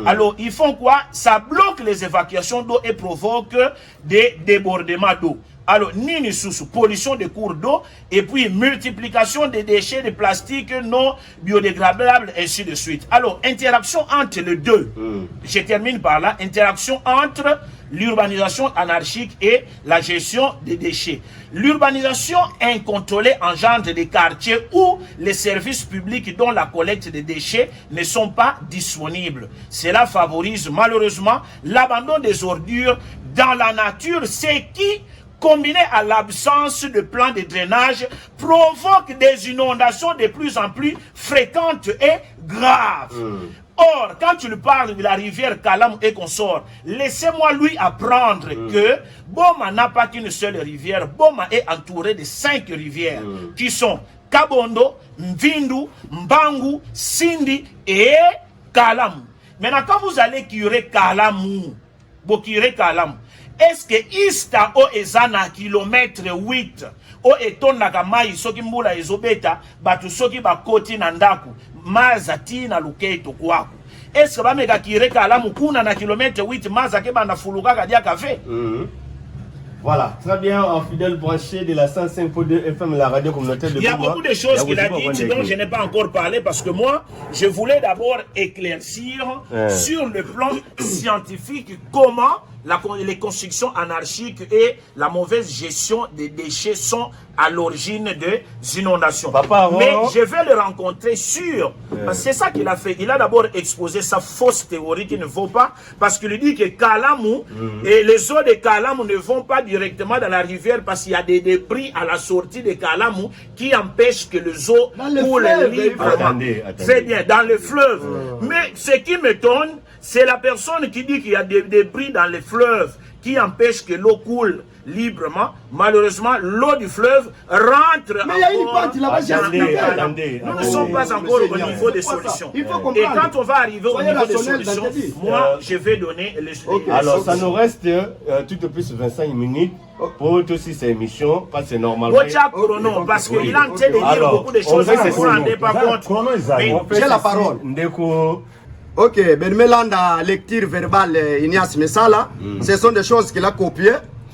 Alors ils font quoi? Ça bloque les évacuations d'eau et provoque des débordements d'eau. Alors, nini sous pollution des cours d'eau et puis multiplication des déchets de plastique non biodégradables, ainsi de suite. Alors, interaction entre les deux. Je termine par là. Interaction entre l'urbanisation anarchique et la gestion des déchets. L'urbanisation incontrôlée engendre des quartiers où les services publics dont la collecte des déchets ne sont pas disponibles. Cela favorise malheureusement l'abandon des ordures dans la nature, ce qui, combiné à l'absence de plan de drainage, provoque des inondations de plus en plus fréquentes et graves. Or, quand tu lui parles de la rivière Kalam et consort, laissez-moi lui apprendre que Boma n'a pas qu'une seule rivière. Boma est entouré de 5 rivières qui sont Kabondo, Mvindu, Mbangu, Sindi et Kalam. Maintenant, quand vous allez curer Kalamou, est-ce que Ista o ezana kilomètre 8 o etonaka mai soki mbula ezobeta batu soki bakoti na ndaku mazati na luketo kwako? Est-ce que bameka kireka alamu kuna na kilomètre 8 mazake bana fuluka kadia kafe? Voilà, très bien, en fidèle branché de la 105.2 FM, la radio communautaire de Bouma. Il y a beaucoup de choses qu'il a dites dont je n'ai pas encore parlé parce que moi, je voulais d'abord éclaircir sur le plan scientifique comment les constructions anarchiques et la mauvaise gestion des déchets sont à l'origine des inondations. Mais je vais le rencontrer sur... C'est ça qu'il a fait. Il a d'abord exposé sa fausse théorie qui ne vaut pas parce qu'il dit que Kalamou et les eaux de Kalamou ne vont pas directement dans la rivière parce qu'il y a des débris à la sortie de Kalamou qui empêchent que les eaux coulent librement. C'est bien, dans le fleuve. Mais ce qui m'étonne, c'est la personne qui dit qu'il y a des débris dans les fleuves qui empêchent que l'eau coule librement. Malheureusement, l'eau du fleuve rentre mais il y a une partie là-bas. Nous ne sommes pas encore au niveau des solutions. Et quand on va arriver au niveau des solutions, moi, je vais donner les solutions. Alors, ça nous reste tout au plus 25 minutes pour toutes ces émissions, parce que c'est normal. Parce qu'il a en train de dire beaucoup de choses, vous ne vous rendez pas compte. J'ai la parole. Ok, ben Melanda, lecture verbale Ignace Messala, ce sont des choses qu'il a copiées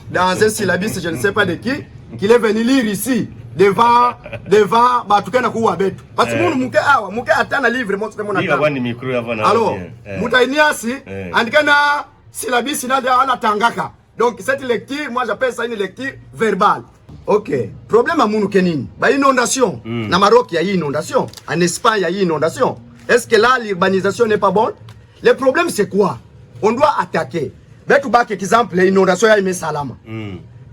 dans un syllabus, je ne sais pas de qui, qu'il est venu lire ici, devant Batukana Kouabetu. Parce que Mouké attend un livre, moi, c'est mon attend. Alors, Mouta Ignace, Andikana, syllabus, il a un Tangaka. Donc, cette lecture, moi j'appelle ça une lecture verbale. Ok, problème à Mounou Kenin, bah inondation. Na Maroc, il y a eu inondation. En Espagne, il y a eu inondation. Est-ce que là, l'urbanisation n'est pas bonne? Le problème, c'est quoi? On doit attaquer. Betu bak exemple, l'inondation ya Salama.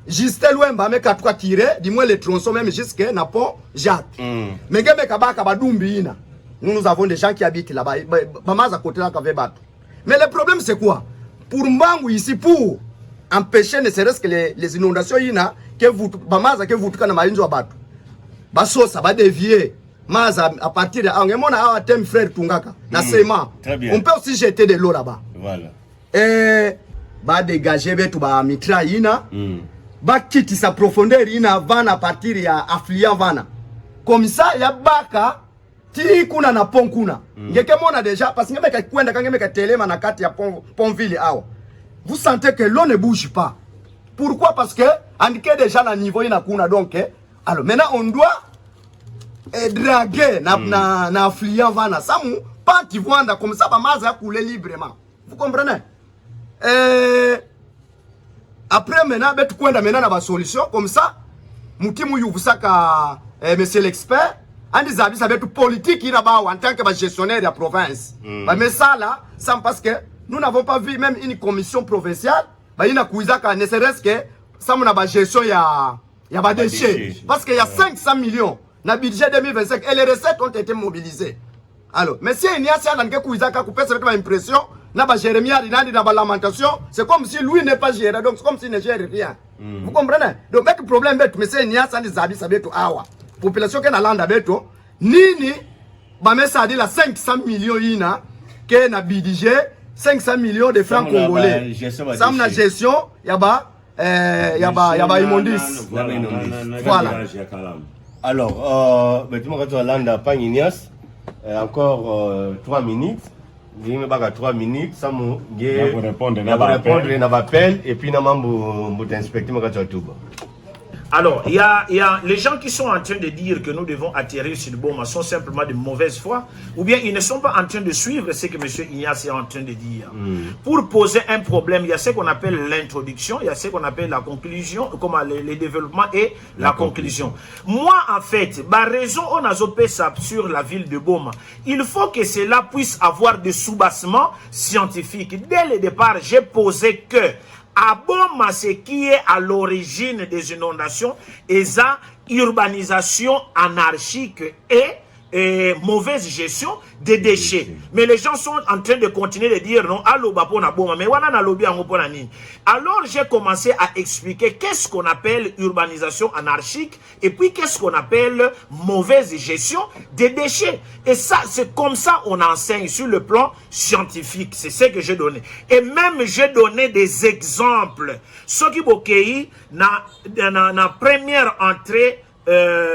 Juste loin, bah, mec, à toi tirer, dis-moi les tronçons, même jusqu'à Napon, Jacques. Mais nous avons des gens qui habitent là-bas. Mais le problème, c'est quoi? Pour Mbangu ici, pour empêcher ne serait-ce que les inondations, que vous, que vous, ça va dévier. Maza à partir de Angemona a thème frère Tungaka na Sema. On peut aussi jeter de l'eau là-bas. Voilà. Et ba dégager betu ba mitra ina. Ba kiti sa profondeur ina vana à partir ya affluent vana. Comme ça ya baka ti kuna na pont kuna. Ngeke mona déjà parce que ngeke kwenda kangeke telema na kati ya Pontville awa. Vous sentez que l'eau ne bouge pas. Pourquoi? Parce que indiqué déjà na niveau ina kuna donc alors maintenant on doit draguer na affluent vana samu pas qui vanda comme ça ba maza couler librement. Vous comprenez? Après maintenant betu kwenda maintenant na ba solution comme ça mutimu yuvusaka monsieur l'expert andi zabi ça betu politique ina ba en tant que ba gestionnaire de la province. Mais ça là ça parce que nous n'avons pas vu même une commission provinciale ba ina kuizaka ne serait-ce que ça mon ba gestion ya ba déchets parce qu'il y a 500 millions na budget 2025 et les recettes ont été mobilisées. Alors, mais si il y a un qui a impression, na ba Jérémie na ba lamentation, c'est comme si lui n'est pas géré, donc c'est comme s'il ne gère rien. Vous comprenez? Donc, le problème est que mais si il y a des habits, ça beto awa. Population qui est dans l'anda beto, nini, ba me ça dit la 500 millions ina, que na budget 500 millions de francs congolais. Ça m'a gestion, yaba immondice. Voilà. Alors, encore 3 minutes. Il y a 3 minutes, ça m'a répondre à l'appel et puis je inspecter tout. Alors, il y a les gens qui sont en train de dire que nous devons atterrir sur le Boma sont simplement de mauvaise foi, ou bien ils ne sont pas en train de suivre ce que M. Ignace est en train de dire. Pour poser un problème, il y a ce qu'on appelle l'introduction, il y a ce qu'on appelle la conclusion, comme le développement et la conclusion. Moi, en fait, ma raison, on a zopé ça sur la ville de Boma. Il faut que cela puisse avoir des sous-bassements scientifiques. Dès le départ, j'ai posé que à Boma, ce qui est à l'origine des inondations, est la urbanisation anarchique et mauvaise gestion des déchets. Mais les gens sont en train de continuer de dire non, allo ba pona Boma, mais wana na lobby en pona nini. Alors j'ai commencé à expliquer qu'est-ce qu'on appelle urbanisation anarchique et puis qu'est-ce qu'on appelle mauvaise gestion des déchets. Et ça, c'est comme ça on enseigne sur le plan scientifique. C'est ce que j'ai donné. Et même j'ai donné des exemples. Ce qui bokei na première entrée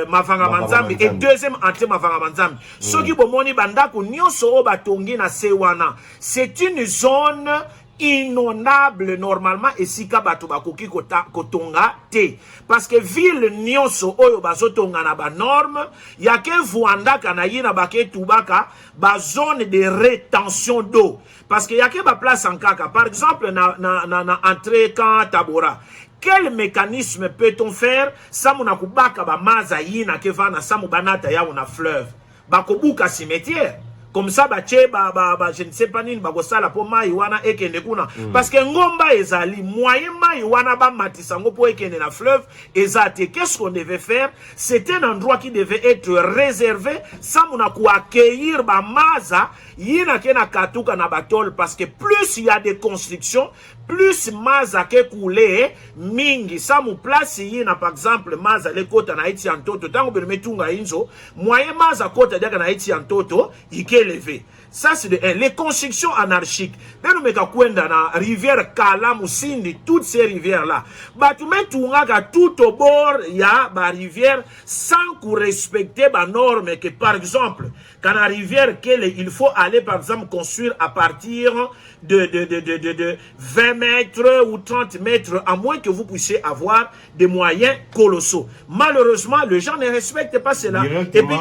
Mavanga Manzambi et deuxième entrée Mavanga Manzambi. Soki bomoni bandako nyonso o batongi na sewana. C'est une zone inondable normalement et sika bato bakoki kotonga te. Parce que ville nyonso oyo bazotonga na ba norme, yake vuandaka na yina bake tubaka ba zone de rétention d'eau. Parce que yake ba place en kaka. Par exemple na entrée quand Tabora. Quel mécanisme peut-on faire? Samuna kubaka ba maza yina kevana samu banata ya una fleuve. Bakobuka cimetière. Comme ça, je ne sais pas ni bagosala po mai wana ekende kuna. Parce que ngomba ezali moyen mai wana ba matisango po ekende na fleuve ezate. Qu'est-ce qu'on devait faire? C'était un endroit qui devait être réservé. Samuna ku accueillir ba maza yina kena katuka na batol parce que plus il y a des constructions, plus maza ke koule mingi samu place yina par exemple maza le kota na iti antoto tango bemetunga inzo moyen maza kota diaka na iti antoto ike levé. Ça c'est les constructions anarchiques. Nous meka kwenda na rivière Kalamu Sindi, toutes ces rivières là. Batume tunga tout au bord ya ba rivière sans qu'on respecte ba norme que par exemple quand la rivière il faut aller par exemple construire à partir de 20 mètres ou 30 mètres à moins que vous puissiez avoir des moyens colossaux. Malheureusement, les gens ne respectent pas cela. Et puis,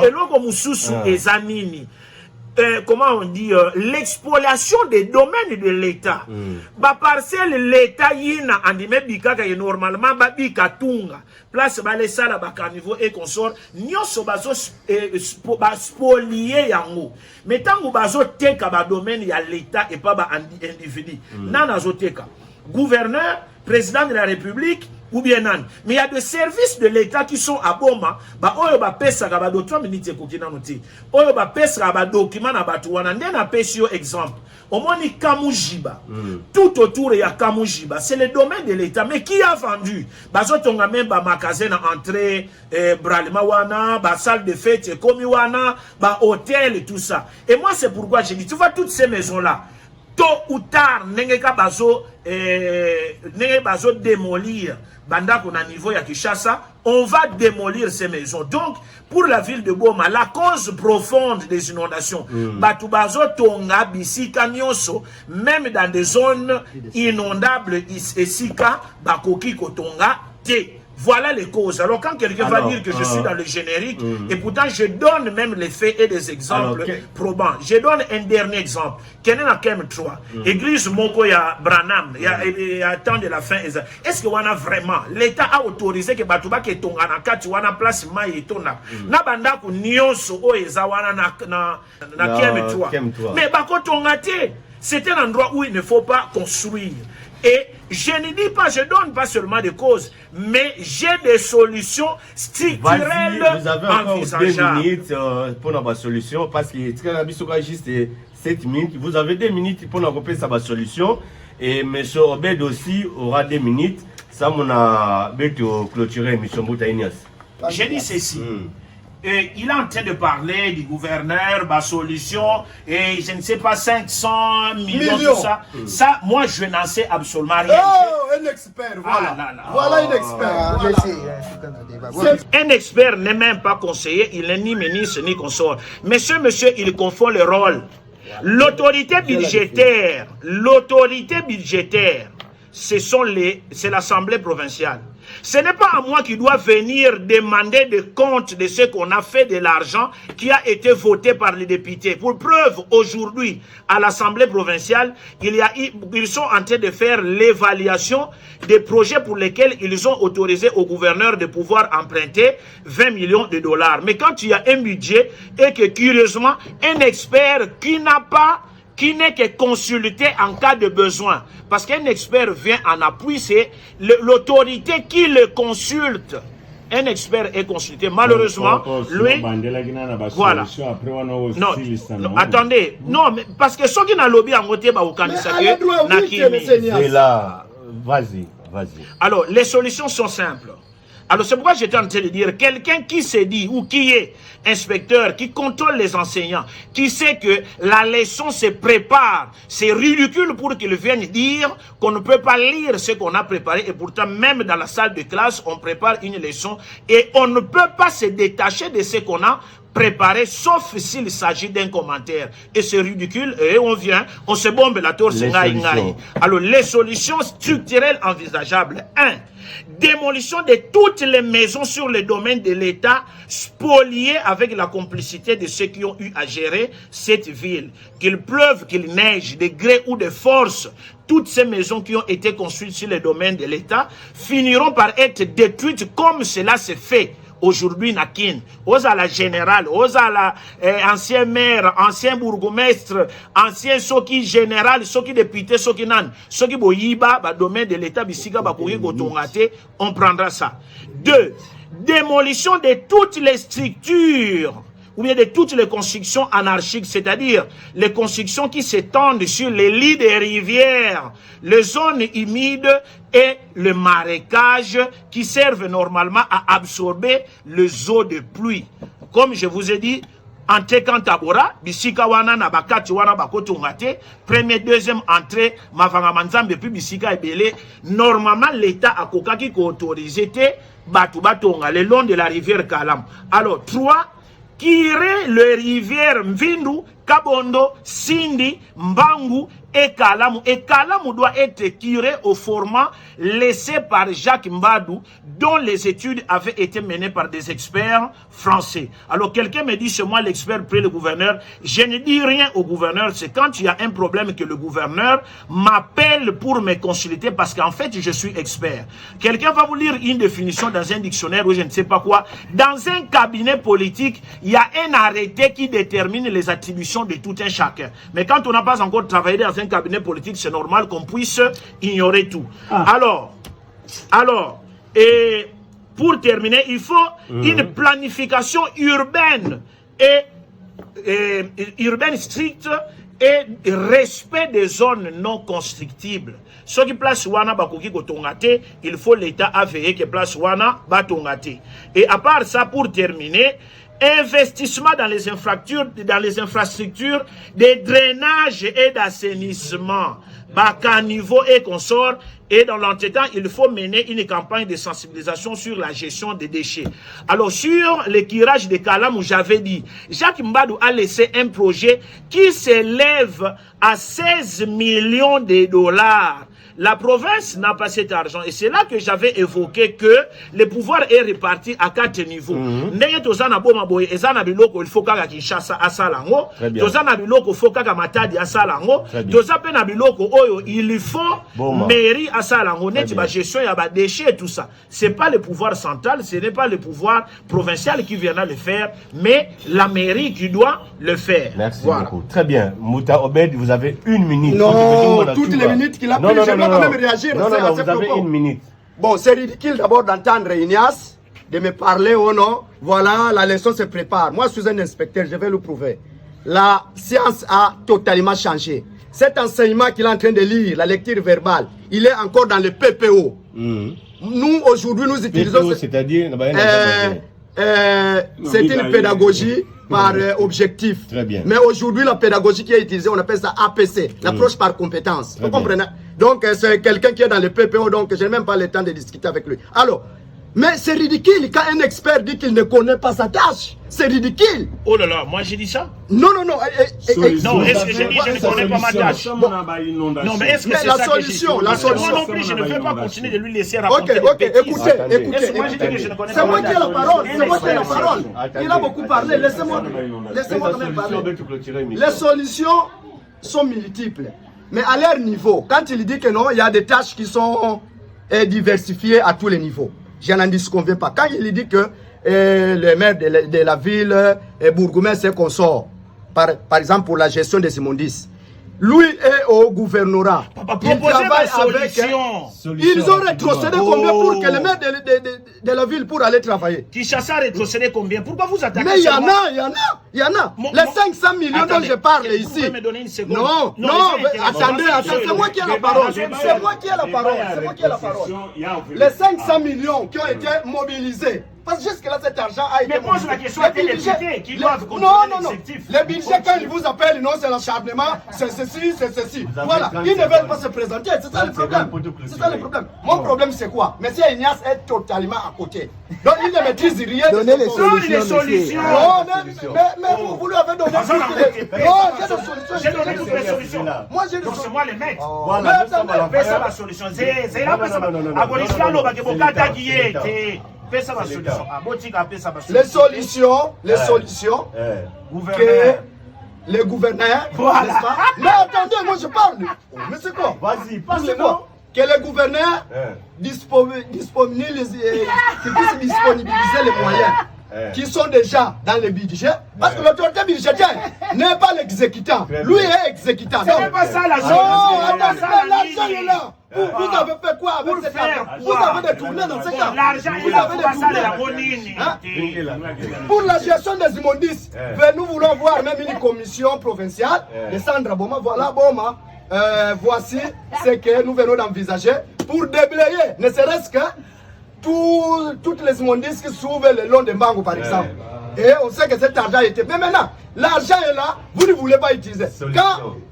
comment on dit, l'expoliation des domaines de l'État. Ba parcelle l'État yina andime bikaka normalement ba bikatunga. Place ba les sala ba carnivore et consort nyoso bazo ba spolier yango. Mais tango bazo teka ba domaine ya l'État et pas ba individu. Nana zo teka. Gouverneur, président de la République ou bien nan. Mais il y a des services de l'État qui sont à Boma, ba oyo ba pesa ga ba do 3 minutes kokina noti. Oyo ba pesa ba document na batu wana ndena pesio exemple. Omoni Kamujiba. Tout autour il y a Kamujiba, c'est le domaine de l'État mais qui a vendu? Bazo tonga même ba magasin na entrée Bralima wana, ba salle de fête komi wana, ba hôtel et tout ça. Et moi c'est pourquoi j'ai dit tu vois toutes ces maisons là tôt ou tard nengeka bazo démolir bandako na niveau ya Kinshasa, on va démolir ces maisons. Donc pour la ville de Boma, la cause profonde des inondations, batu bazo tonga bisika nyonso, même dans des zones inondables isika bakoki kotonga te. Voilà les causes. Alors quand quelqu'un va dire que je suis dans le générique, et pourtant je donne même les faits et des exemples probants. Je donne un dernier exemple. Kenena Kem 3. Église Moko ya Branham, il y a temps de la fin. Est-ce que wana vraiment l'État a autorisé que Batouba ke tonga na kati wana place mai etona. Na banda ku nyonso o eza wana na Kem 3. Mais bako tonga te. C'est un endroit où il ne faut pas construire. Et je ne dis pas, je donne pas seulement des causes, mais j'ai des solutions structurelles. Vous avez encore 2 minutes pour notre solution, parce que c'est juste 7 minutes. Vous avez 2 minutes pour nous sa solution. Et M. Obed aussi aura 2 minutes. Ça, on a clôturé l'émission Boutaïnias. J'ai dit ceci. Et il est en train de parler du gouverneur, ma solution, et je ne sais pas, 500 millions, tout ça. Ça, moi, je n'en sais absolument rien. Oh, un expert, voilà. Voilà un expert. Voilà. Un expert n'est même pas conseiller, il n'est ni ministre ni consort. Monsieur, il confond le rôle. L'autorité budgétaire, c'est l'Assemblée provinciale. Ce n'est pas à moi qui dois venir demander des comptes de ce qu'on a fait de l'argent qui a été voté par les députés. Pour preuve, aujourd'hui, à l'Assemblée provinciale, ils sont en train de faire l'évaluation des projets pour lesquels ils ont autorisé au gouverneur de pouvoir emprunter 20 millions de dollars. Mais quand il y a un budget et que, curieusement, un expert qui n'est que consulté en cas de besoin. Parce qu'un expert vient en appui, c'est l'autorité qui le consulte. Un expert est consulté. Malheureusement, lui... Voilà. Non, attendez. Non, mais parce que ceux qui n'ont lobby en côté, au candidat, c'est là. Vas-y. Alors, les solutions sont simples. Alors, c'est pourquoi j'étais en train de dire, quelqu'un qui se dit, ou qui est inspecteur, qui contrôle les enseignants, qui sait que la leçon se prépare, c'est ridicule pour qu'il vienne dire qu'on ne peut pas lire ce qu'on a préparé, et pourtant, même dans la salle de classe, on prépare une leçon, et on ne peut pas se détacher de ce qu'on a préparé, sauf s'il s'agit d'un commentaire. Et c'est ridicule, et on se bombe la tour, c'est ngaï. Alors, les solutions structurelles envisageables. 1. Démolition de toutes les maisons sur le domaine de l'État, spoliées avec la complicité de ceux qui ont eu à gérer cette ville. Qu'il pleuve, qu'il neige, de gré ou de force, toutes ces maisons qui ont été construites sur le domaine de l'État finiront par être détruites comme cela se fait aujourd'hui Nakin, aux à la générale, aux à la ancien maire, ancien bourgmestre, ancien soki général, soki député, soki nan, soki boyiba, domaine de l'État, bisika, bakouri, gotongate, on prendra ça. 2. Démolition de toutes les structures, ou bien de toutes les constructions anarchiques, c'est-à-dire les constructions qui s'étendent sur les lits des rivières, les zones humides et le marécage qui servent normalement à absorber les eaux de pluie. Comme je vous ai dit, entrée Kantabora, bisika wana na bakati wana bakotongate, première, deuxième entrée, mavanga manzambe puis bisika ebele, normalement l'État a kokaki ko autorisé te, batu batonga, le long de la rivière Kalam. Alors, 3, Kiré, le rivière Mvindu, Kabondo, Sindi, Mbangu et Kalamu. Et Kalamu doit être tiré au format laissé par Jacques Mbadou, dont les études avaient été menées par des experts français. Alors quelqu'un me dit, c'est moi l'expert près le gouverneur. Je ne dis rien au gouverneur, c'est quand il y a un problème que le gouverneur m'appelle pour me consulter parce qu'en fait, je suis expert. Quelqu'un va vous lire une définition dans un dictionnaire ou je ne sais pas quoi. Dans un cabinet politique, il y a un arrêté qui détermine les attributions de tout un chacun. Mais quand on n'a pas encore travaillé dans un cabinet politique, c'est normal qu'on puisse ignorer tout. Alors, et pour terminer, il faut une planification urbaine et urbaine stricte et respect des zones non constructibles. Ce qui place wana bakoki kotongate, il faut l'État à veiller que place wana batongate. Et à part ça, pour terminer, investissement dans les infrastructures de drainage et d'assainissement, bas niveau et consort. Et dans l'entretemps, il faut mener une campagne de sensibilisation sur la gestion des déchets. Alors, sur le curage de Kalam, où j'avais dit, Jacques Mbadou a laissé un projet qui s'élève à 16 millions de dollars. La province n'a pas cet argent. Et c'est là que j'avais évoqué que le pouvoir est réparti à 4 niveaux. Ndenge tozana boma boye, ezana biloko il faut kaka Kinshasa asalango, tozana biloko faut kaka Matadi asalango, tozape na biloko oyo il faut mairie asalango, neti ba gestion ya ba déchets et tout ça. C'est pas le pouvoir central, ce n'est pas le pouvoir provincial qui viendra le faire, mais la mairie qui doit le faire. Merci beaucoup. Très bien. Mouta Obed, vous avez 1 minute. Non, toutes les minutes qu'il a pris, je dois quand même réagir. Non, vous avez 1 minute. Bon, c'est ridicule d'abord d'entendre Ignace, de me parler au nom. Voilà, la leçon se prépare. Moi, je suis un inspecteur, je vais le prouver. La science a totalement changé. Cet enseignement qu'il est en train de lire, la lecture verbale, il est encore dans le PPO. Nous, aujourd'hui, nous utilisons... c'est-à-dire c'est une pédagogie par objectif. Très bien. Mais aujourd'hui, la pédagogie qui est utilisée, on appelle ça APC, l'approche par compétence. Vous comprenez? Donc, c'est quelqu'un qui est dans le PPO, donc je n'ai même pas le temps de discuter avec lui. Alors, mais c'est ridicule quand un expert dit qu'il ne connaît pas sa tâche. C'est ridicule. Oh là là, moi j'ai dit ça? Non. Non, est-ce que j'ai dit je ne connais pas ma tâche? Non, mais est-ce que c'est la ça solution, que la solution. Moi non plus, je ne veux pas continuer de lui laisser raconter. Ok, écoutez. Est-ce que moi j'ai dit que je ne connais pas C'est moi ma qui ai la tâche? parole, c'est moi qui ai la parole. Il a beaucoup parlé, laissez-moi quand même parler. Les solutions sont multiples. Mais à leur niveau, quand il dit que non, il y a des tâches qui sont diversifiées à tous les niveaux. Je n'en disconviens pas. Quand il dit que le maire de la ville, bourgmestre et consorts, par exemple pour la gestion des immondices, lui est au gouvernorat. Il travaille avec. Ils ont rétrocédé combien pour que le maire de la ville pour aller travailler? Kinshasa a rétrocédé combien? Pourquoi vous attaquez? Mais il y en a. Les 500 millions dont je parle ici. Vous pouvez me donner une seconde? Non, attendez, c'est moi qui ai la parole. C'est moi qui ai la parole. Les 500 millions qui ont été mobilisés. Parce que jusque-là, cet argent a été mobilisé. Mais pose la question à tes députés qui doivent contrôler l'exécutif. Les budgets, quand ils vous appellent, non, c'est l'acharnement, c'est ceci. Voilà, ils ne veulent pas se présenter. C'est ça le problème. Mon problème, c'est quoi? Monsieur Ignace est totalement à côté. Donc, il ne maîtrise rien. Donnez les solutions. Non, mais vous lui avez donné J'ai donné toutes les solutions. Moi, j'ai donc c'est moi les maîtres. Voilà, fais ça la solution. C'est là que ça. Les solutions que les gouverneurs, voilà. Mais attendez, moi je parle. Mais c'est quoi? Vas-y, parle-moi. Que les gouverneurs disponibilisent les moyens qui sont déjà dans le budget. Parce que l'autorité budgétaire n'est pas l'exécutant. Lui est exécutant. Ce n'est pas ça la chose. Non, l'argent est là. Vous avez fait quoi avec cet argent? Vous avez détourné dans ce cas. L'argent est là pour pour la gestion des immondices, nous voulons voir même une commission provinciale de Sandra Boma. Voilà Boma. Voici ce que nous venons d'envisager pour déblayer, ne serait-ce que toutes les immondices qui s'ouvrent le long de Mbango par exemple. Et on sait que cet argent était. Mais maintenant, l'argent est là, vous ne voulez pas utiliser.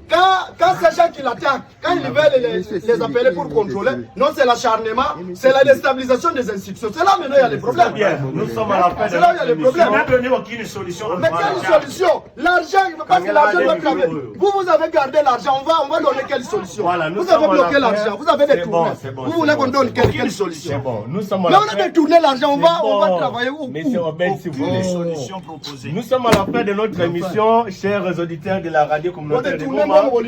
Quand ces gens qui l'attaquent, quand ils veulent les appeler pour contrôler, non, c'est l'acharnement, c'est la déstabilisation des institutions. C'est là maintenant il y a les problèmes. Nous sommes à la fin. C'est là où il y a les problèmes. On n'a donné aucune solution. Mais quelle solution? L'argent, parce que l'argent doit travailler. Vous avez gardé l'argent, on va donner quelle solution? Vous avez bloqué l'argent, vous avez détourné. Vous voulez qu'on donne quelle solution? C'est bon, nous sommes à Mais la on a fin. détourné l'argent, on va travailler où? Monsieur Robert, s'il vous plaît. Solution proposée. Nous sommes à la fin de notre émission, chers auditeurs de la radio communautaire de Goma. Oh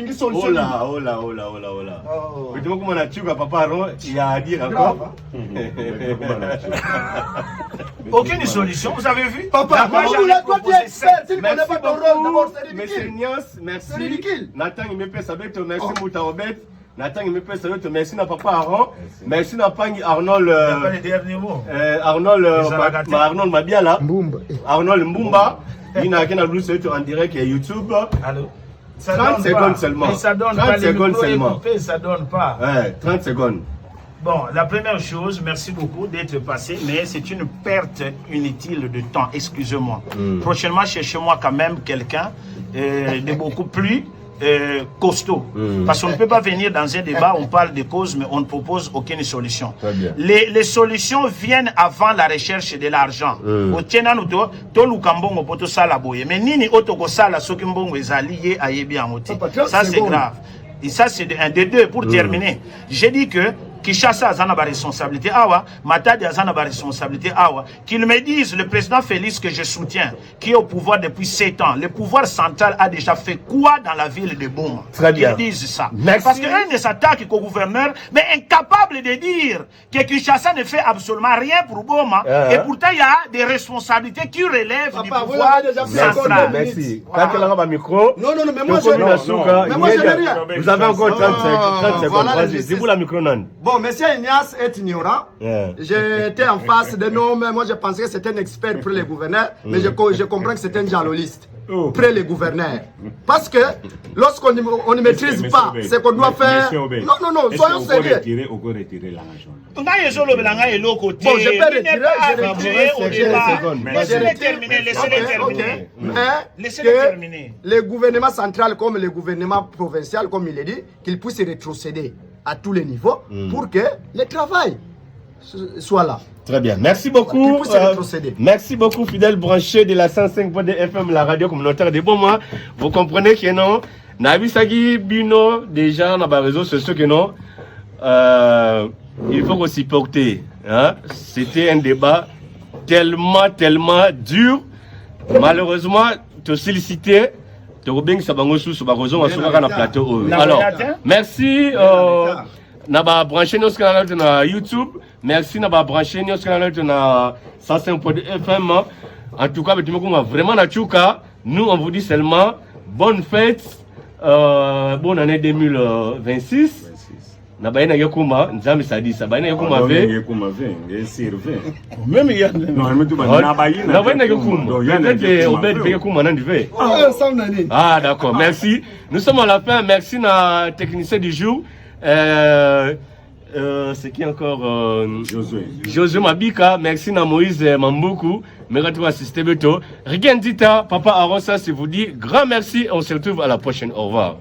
là. Tu vois comment on a tué papa, il y a à dire encore. Aucune solution, vous avez vu? Papa, Moi, vous j'avais voulez toi tu proposé es expert, tu ne connais Merci pas ton rôle d'abord, beaucoup, c'est Monsieur ridicule. Nias, merci. C'est ridicule. Nathan, il me fait savoir, merci Mouta Robert. Nathan, il me fait savoir, merci na papa Aaron. Merci na Pangi Arnold. Pas les derniers mots. Arnold Mabiala. Mbumba. Arnold Mbumba. Il n'a qu'un abus en direct sur YouTube. Allô? 30 secondes seulement. Mais ça donne 30 pas, les secondes micros seulement. écoupés, ça donne pas. Ouais, 30 secondes. Bon, la première chose, merci beaucoup d'être passé, mais c'est une perte inutile de temps, excusez-moi. Prochainement, cherchez-moi quand même quelqu'un de beaucoup plus costaud. Parce qu'on ne peut pas venir dans un débat, on parle de causes, mais on ne propose aucune solution. Très bien. Les solutions viennent avant la recherche de l'argent. Mais nini otokosala soki mbongo ezali ye ayebi yango te. Ça c'est grave. Et ça c'est un des deux. Pour terminer, j'ai dit que Kinshasa a une responsabilité, Matadi a une responsabilité, qu'ils me disent, le président Félix que je soutiens, qui est au pouvoir depuis 7 ans, le pouvoir central a déjà fait quoi dans la ville de Boma? Très bien. Ils disent ça. Merci. Parce qu'un ne s'attaque qu'au gouverneur, mais incapable de dire que Kinshasa ne fait absolument rien pour Boma, et pourtant il y a des responsabilités qui relèvent du pouvoir central. Merci. Quand tu as un micro, Non, mais moi je n'ai rien. vous avez encore 30 secondes. Voilà, Vas-y, dis-vous la micro, non? Bon, monsieur Ignace est ignorant. J'étais en face de noms, mais moi je pensais que c'était un expert pour les gouverneurs, mais je comprends que c'est un dialogiste. près les gouverneurs. Parce que lorsqu'on ne maîtrise pas ce qu'on doit faire... Non, soyons sérieux. On peut retirer l'engagement. Bon, je peux retirer. Les gouvernements centraux comme les gouvernements provinciaux, comme il est dit, qu'ils puissent rétrocéder à tous les niveaux pour que le travail soit là. Très bien, merci beaucoup. Merci beaucoup, fidèles branchés de la 105.2 FM, la radio communautaire de Boma. Vous comprenez que non, Nabisagi Bino, déjà, on a des réseaux sociaux que non. Il faut qu'on s'y porte. Hein? C'était un débat tellement dur. Malheureusement, tu as sollicité. Alors, merci. Naba branché nos canaux na YouTube. Merci naba branché nos canaux na 105.2 FM. En tout cas, vraiment na chuka. Nous on vous dit seulement bonne fête, bonne année 2026. Naba ina yakuma nzambi sadisa. Ba ina yakuma ve. Même il y a non, mais tu vas naba ina. Naba ina yakuma. Peut-être Obed ve yakuma nan dive. Ah d'accord, merci. Nous sommes à la fin. Merci na technicien du jour. C'est qui encore Josué Mabika, merci na Moïse Mambuku, merci à assister Beto. Rigenzita, Papa Aron, ça c'est vous dit grand merci, on se retrouve à la prochaine, au revoir.